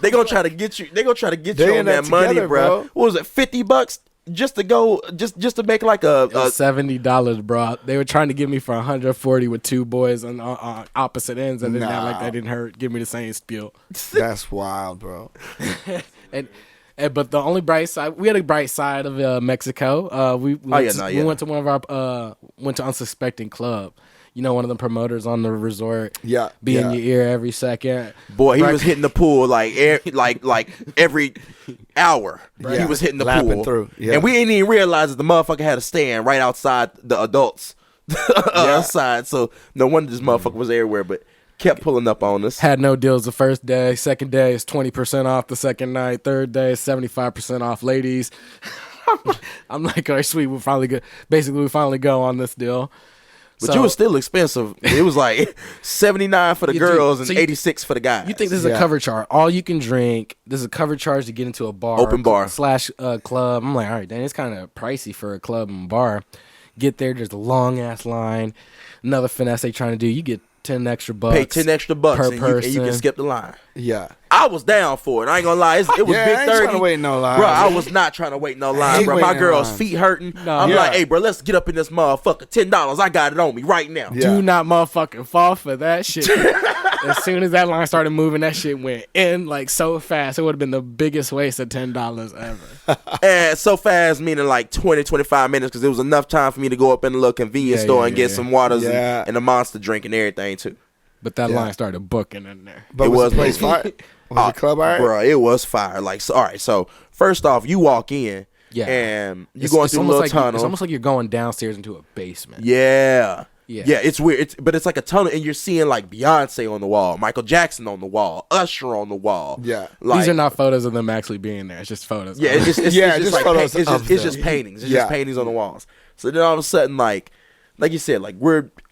They gonna try to get you. They gonna try to get you on that money, together, bro. What was it, $50 just to go, just to make like a $70, bro. They were trying to get me for $140 with two boys on opposite ends, and then that didn't hurt. Give me the same spiel. That's wild, bro. But the only bright side, we had a bright side of Mexico. We went to Unsuspecting Club. You know, one of the promoters on the resort. Yeah, be in your ear every second. Boy, he was hitting the pool like every hour. He was hitting the pool through. Yeah. And we didn't even realize that the motherfucker had a stand right outside the adults outside. So no wonder this motherfucker was everywhere, but kept pulling up on us. Had no deals the first day. Second day is 20% off the second night. Third day is 75% off, ladies. I'm like, all right, sweet. We finally go on this deal. But you was still expensive. It was like $79 for the girls and $86 for the guys. You think this is a cover charge? All you can drink. This is a cover charge to get into a bar, open bar / club. I'm like, all right, dang, it's kind of pricey for a club and bar. Get there, there's a long ass line. Another finesse they trying to do. You get $10 extra. Pay $10 extra per person, and you can skip the line. Yeah. I was down for it. I ain't gonna lie. It was big 30. I ain't trying to wait no line. Bro, I was not trying to wait no line, bro. My girl's feet hurting. I'm like, hey, bro, let's get up in this motherfucker. $10. I got it on me right now. Yeah. Do not motherfucking fall for that shit. As soon as that line started moving, that shit went in like so fast. It would have been the biggest waste of $10 ever. And so fast, meaning like 20, 25 minutes, because it was enough time for me to go up in the little convenience store and get some waters and a Monster drink and everything, too. But that line started booking in there. But it was place fire. Was the club all right? Bro, it was fire. Like, so, all right, so first off, you walk in and you're going through a little tunnel. It's almost like you're going downstairs into a basement. Yeah, it's weird. But it's like a tunnel, and you're seeing like Beyonce on the wall, Michael Jackson on the wall, Usher on the wall. Yeah, like, these are not photos of them actually being there. It's just photos. Yeah, it's just photos. It's just paintings. It's just paintings on the walls. So then all of a sudden, like you said, like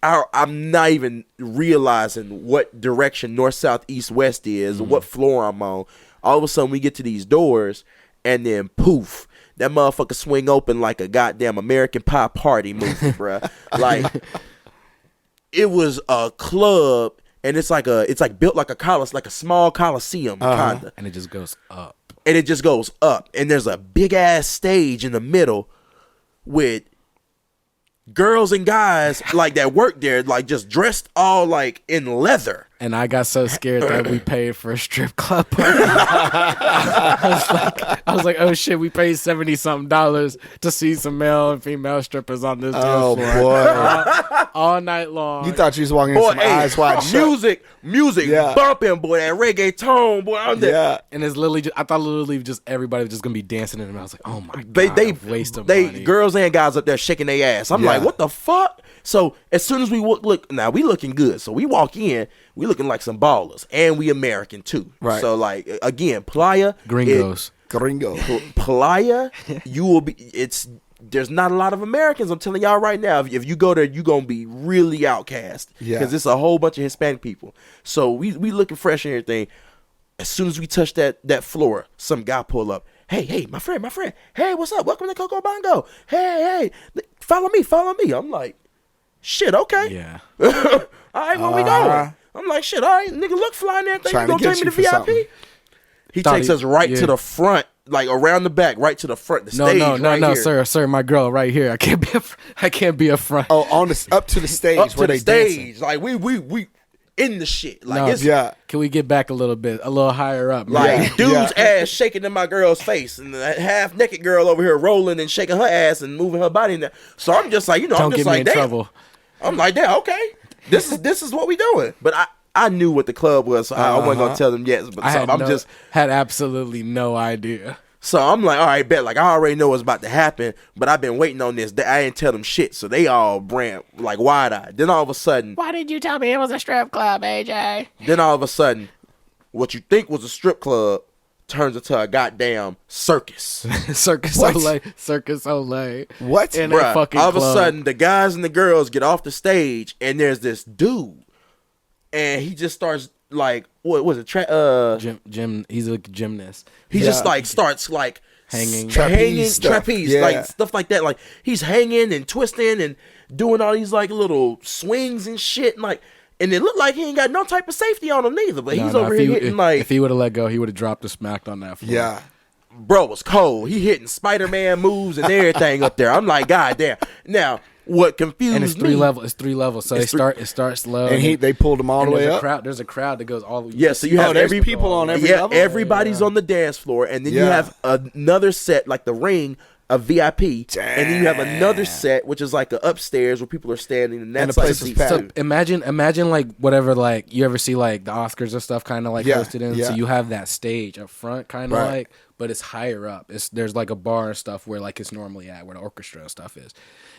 I'm not even realizing what direction north, south, east, west is, what floor I'm on. All of a sudden we get to these doors, and then poof, that motherfucker swing open like a goddamn American Pie party movie, bruh. Like, it was a club, and it's built like a small coliseum kinda, and it just goes up. And there's a big ass stage in the middle with girls and guys like that work there, like just dressed all like in leather. And I got so scared that we paid for a strip club party. I was like, oh shit, we paid $70-something to see some male and female strippers on this dance floor. Boy. All night long. You thought you was walking in some eyes wide shut. Music bumping, boy, that reggaeton, boy. And it's literally I thought literally just everybody was just gonna be dancing in it. I was like, oh my God, they waste of money. Girls and guys up there shaking their ass. I'm like, what the fuck? So as soon as we look, now we looking good. So we walk in, we looking like some ballers, and we American too. Right. So like again, Playa, Gringos. Playa, you will be. There's not a lot of Americans. I'm telling y'all right now. If you go there, you gonna be really outcast. Yeah. Because it's a whole bunch of Hispanic people. So we looking fresh and everything. As soon as we touch that floor, some guy pull up. Hey, my friend. Hey, what's up? Welcome to Coco Bongo. Hey, follow me. I'm like, shit, okay. Yeah. All right, where we going? I'm like, shit, all right, nigga, look fly and everything. You gonna take me to VIP? Something. He takes us right to the front, like around the back, right to the front. The stage. No, sir, my girl, right here. I can't be a front. Oh, up to the stage up where to they the stage. dancing. Like we in the shit. Like No. it's Can we get back a little bit, a little higher up? like dude's ass shaking in my girl's face, and the half naked girl over here rolling and shaking her ass and moving her body in there. So I'm just like, Don't I'm get just me like, in damn. trouble. I'm like, damn, okay. This is what we doing. But I knew what the club was, so I wasn't gonna tell them yes. But had absolutely no idea. So I'm like, all right, bet. Like I already know what's about to happen, but I've been waiting on this. I didn't tell them shit, so they all brand like wide eyed. Then all of a sudden, Why did you tell me it was a strip club, AJ? then all of a sudden, what you think was a strip club turns into a goddamn circus. Circus What? Olay. What? In Bruh, a fucking all of a club. sudden, the guys and the girls get off the stage, and there's this dude, and he just starts like, what was it? Gym. He's a gymnast. He just like starts like Hanging. Trapeze, yeah. like stuff like that. Like he's hanging and twisting and doing all these like little swings and shit. And like, and it looked like he ain't got no type of safety on him neither. But he's over here hitting like, if he would have let go, he would have dropped and smacked on that floor. Yeah. bro was cold. He hitting Spider-Man moves and everything up there. I'm like, God damn. Now, what confused and it's me? It's three levels. So it starts low. And they pulled them all the way up. There's a crowd that goes all the way. Yeah, so you have there's people on every level. Everybody's on the dance floor, and then you have another set like the ring of VIP, and then you have another set which is like the upstairs where people are standing, and that's like packed. So imagine like whatever, like you ever see like the Oscars and stuff kind of like hosted in. So you have that stage up front kind of like, but it's higher up. There's like a bar and stuff where like it's normally at, where the orchestra and stuff is.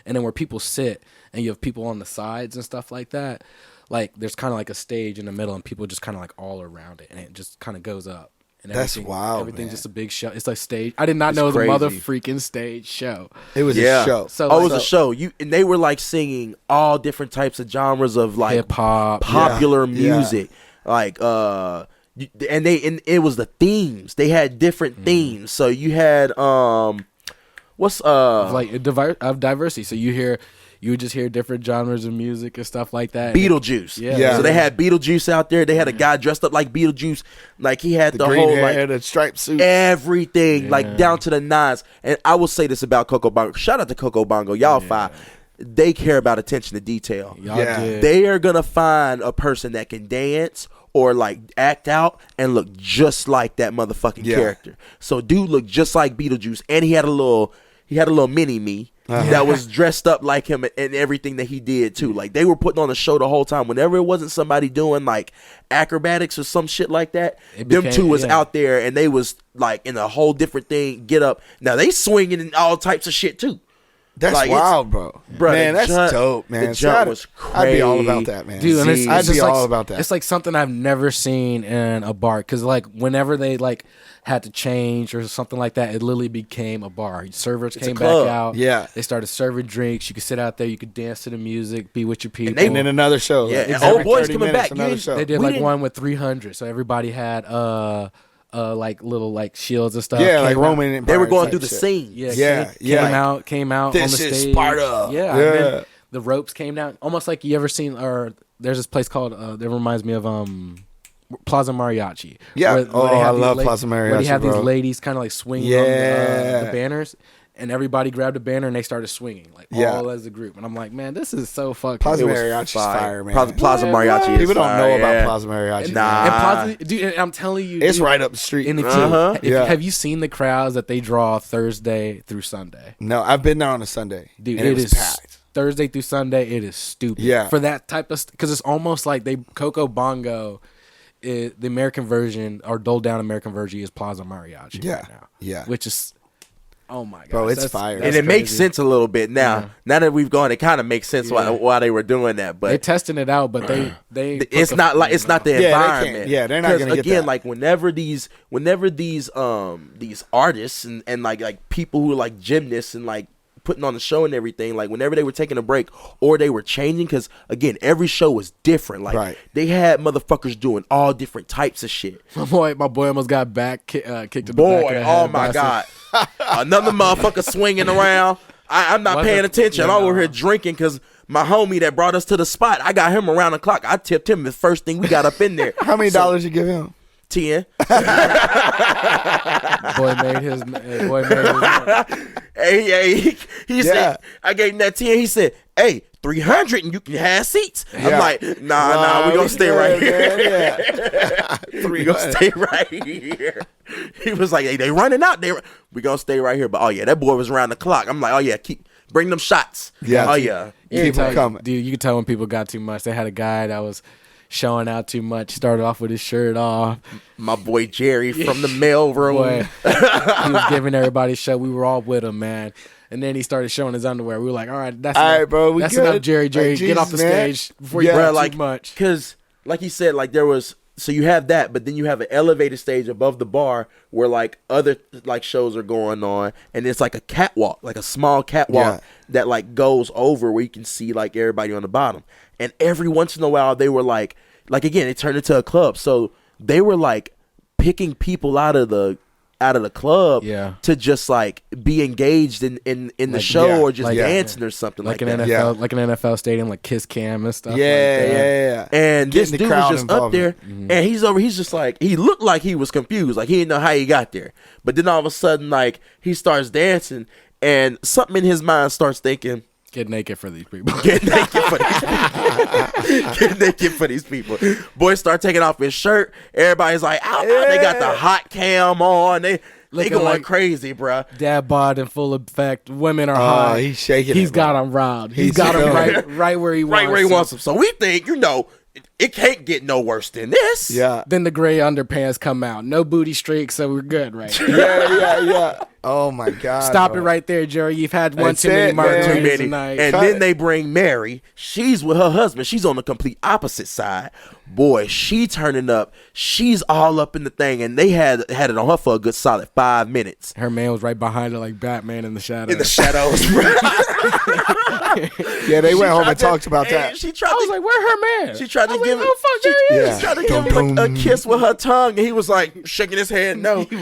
And then where people sit and you have people on the sides and stuff like that, like there's kind of like a stage in the middle and people just kind of like all around it, and it just kind of goes up. And that's wild. Everything's just a big show. It's like stage. I did not know it was a mother freaking stage show. It was a show. So it was a show. And they were like singing all different types of genres of like hip hop, popular music, like and it was the themes. They had different themes. So you had diversity. So you would just hear different genres of music and stuff like that. Beetlejuice. Yeah. So they had Beetlejuice out there. They had a guy dressed up like Beetlejuice. Like he had the green whole hair, like the striped suit, everything, like down to the nines. And I will say this about Coco Bongo. Shout out to Coco Bongo. Y'all fine. They care about attention to detail. They are gonna find a person that can dance or like act out and look just like that motherfucking character. So dude looked just like Beetlejuice, and he had a little mini me. That was dressed up like him and everything that he did too. Like they were putting on a show the whole time. Whenever it wasn't somebody doing like acrobatics or some shit like that, them two was out there and they was like in a whole different thing. Get up. Now they swinging in all types of shit too. That's like, wild, bro. Man, that's dope, man. The jump was crazy. I'd be all about that, man. Dude, and I'd be all about that. It's like something I've never seen in a bar. Because like whenever they like had to change or something like that, it literally became a bar. Servers came back out. Yeah. They started serving drinks. You could sit out there. You could dance to the music, be with your people. And then another show. Yeah, and old boys coming back. They did like one with 300. So everybody had like little like shields and stuff. Yeah, like Roman Empire. They were going through the scene. Came out this on the stage. This is Sparta. Yeah. And then the ropes came down. Almost like you ever seen, or there's this place called, that reminds me of Plaza Mariachi. Yeah. I love Plaza Mariachi, where they have these ladies kind of like swinging on the banners. and everybody grabbed a banner and they started swinging all as a group. And I'm like, man, this is so fucking. Plaza Mariachi's fire, man. Plaza Mariachi. People don't know about Plaza Mariachi. Nah, and dude, I'm telling you, it's right up the street. And have you seen the crowds that they draw Thursday through Sunday? No, I've been there on a Sunday, dude. And it was packed. Thursday through Sunday. It is stupid. Yeah, for that type of because it's almost like Coco Bongo. The American version or dulled down American version is Plaza Mariachi right now. Yeah. Which is, oh my god, bro, it's fire. And it makes sense a little bit now. Yeah. Now that we've gone, it kind of makes sense why they were doing that. But they're testing it out, but they it's not the environment. They're not gonna get again that. like whenever these artists and like people who are like gymnasts and like putting on the show and everything, like whenever they were taking a break or they were changing, because again every show was different, like they had motherfuckers doing all different types of shit. My boy almost got kicked in the back of the head. Oh my god. Another motherfucker swinging around. I'm not paying attention. I'm over here drinking because my homie that brought us to the spot, I got him around the clock. I tipped him the first thing we got up in there. How many dollars you give him? 10. Boy made his. Hey, he said, I gave him that 10. He said, hey, 300 and you can have seats. I'm like, nah, we gonna stay right here. We gonna stay right here. He was like, hey, they running out. We gonna stay right here. But oh yeah, that boy was around the clock. I'm like, oh yeah, bring them shots. Yeah. Oh yeah. Keep them coming. Dude, you can tell when people got too much. They had a guy that was showing out too much. Started off with his shirt off. My boy Jerry from the mail room. Boy, he was giving everybody a show. We were all with him, man. And then he started showing his underwear. We were like, all right, that's enough. Bro. That's enough, Jerry. Like, get off the stage before you do too much. Because, like he said, like there was. So you have that, but then you have an elevated stage above the bar where like other like shows are going on, and it's like a catwalk, like a small catwalk that like goes over where you can see like everybody on the bottom. And every once in a while they were like again, it turned into a club. So they were like picking people out of the club to just like be engaged in the show or just dancing or something like an that. NFL, like an NFL stadium, like Kiss Cam and stuff. Yeah. And this dude was just up there, and he's just like, he looked like he was confused, like he didn't know how he got there. But then all of a sudden, like he starts dancing, and something in his mind starts thinking, get naked for these people. Get naked for these people. Get naked for these people. Boy start taking off his shirt. Everybody's like, they got the hot cam on. They going like crazy, bro. Dad bod in full effect. Women are hot. He's shaking. He's got him riled. He's got him right where he wants him. Right where he wants him. So we think, it can't get no worse than this. Yeah. Then the gray underpants come out. No booty streaks, so we're good, right? Yeah. Oh my God. Stop it right there, Jerry. You've had one too many margaritas tonight. And then they bring Mary. She's with her husband. She's on the complete opposite side. Boy, she turning up. She's all up in the thing, and they had it on her for a good solid 5 minutes. Her man was right behind her like Batman in the shadows. In the shadows, bro. Yeah, they went home and talked about that. I was like, where her man? She tried to give him. She tried to give him a kiss with her tongue, and he was like shaking his head. No, he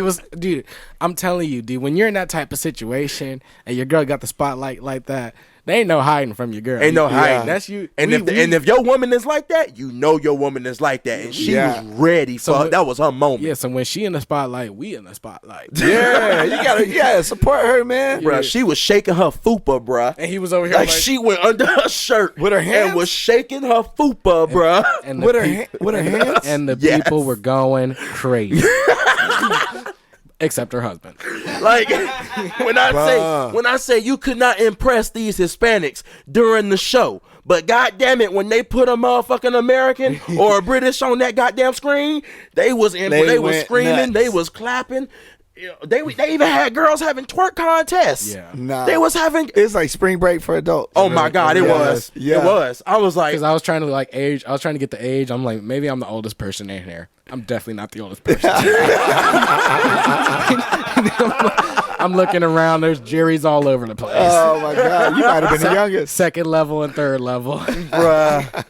was. Dude, I'm telling you, dude. When you're in that type of situation and your girl got the spotlight like that, there ain't no hiding from your girl. Ain't no hiding. That's you. And if your woman is like that, your woman is like that, and she was ready. So that was her moment. Yeah. So when she in the spotlight, we in the spotlight. Yeah, you gotta support her, man. Bruh, she was shaking her fupa, bruh. And he was over here like she went under her shirt with her hands and was shaking her fupa, bruh. And with her hands. And the people were going crazy. Except her husband. Like when I say you could not impress these Hispanics during the show, but goddamn it, when they put a motherfucking American or a British on that goddamn screen, they was screaming, nuts. They was clapping. They even had girls having twerk contests. Yeah, nah. They was having. It's like spring break for adults. Oh my God, it was. Yeah. It was. I was like, because I was trying to age. I was trying to get the age. I'm like, maybe I'm the oldest person in here. I'm definitely not the oldest person. I'm looking around. There's Jerry's all over the place. Oh my God, you might have been the youngest. Second level and third level, bruh.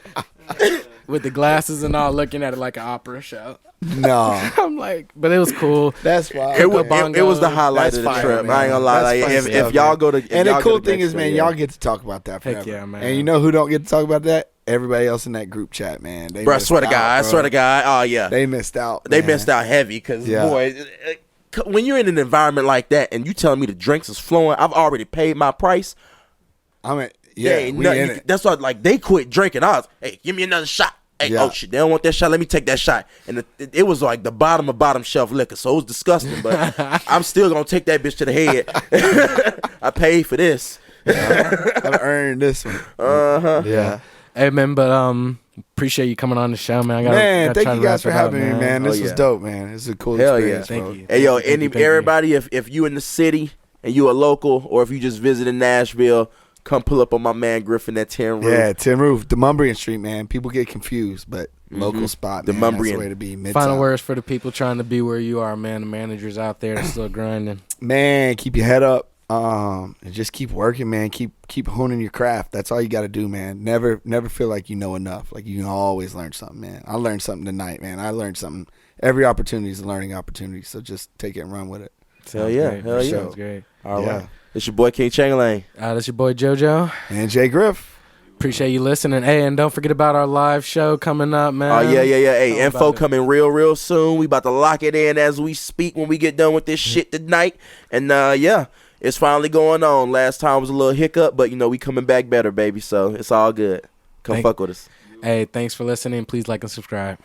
With the glasses and all, looking at it like an opera show. No, I'm like, but it was cool. That's why it was the highlight of the trip. Man. I ain't gonna lie. Like, if y'all go to, and the cool thing is, man, y'all get to talk about that forever. Heck yeah, man. And you know who don't get to talk about that? Everybody else in that group chat, man. They bro, I swear to God. Oh yeah, they missed out. They missed out heavy because boy, when you're in an environment like that and you telling me the drinks is flowing, I've already paid my price. I mean, yeah, that's why like they quit drinking. I was, hey, give me another shot. Hey, oh shit, they don't want that shot. Let me take that shot. And it was like the bottom of bottom shelf liquor, so it was disgusting. But I'm still gonna take that bitch to the head. I paid for this. I've earned this one. Yeah. Hey man, but appreciate you coming on the show, man. Thank you guys for having me, man. This was dope, man. This is a cool experience. Thank you. Hey, yo, everybody, if you in the city and you a local, or if you just visiting Nashville, come pull up on my man Griffin at 10 Roof. Yeah, 10 Roof, Demumbrian Street, man. People get confused, but local spot, man. Demumbrian. That's the way to be. Midtown. Final words for the people trying to be where you are, man. The managers out there that's still grinding. Man, keep your head up. And just keep working, man. Keep honing your craft. That's all you got to do, man. Never feel like you know enough. Like you can always learn something, man. I learned something tonight, man. I learned something. Every opportunity is a learning opportunity, so just take it and run with it. Hell yeah. Sounds great. All right. It's your boy King Changelang. That's your boy JoJo. And Jay Griff. Appreciate you listening. Hey, and don't forget about our live show coming up, man. Oh, yeah. Hey, info coming real soon. We about to lock it in as we speak when we get done with this shit tonight. And, it's finally going on. Last time was a little hiccup, but, we coming back better, baby. So it's all good. Fuck with us. Hey, thanks for listening. Please like and subscribe.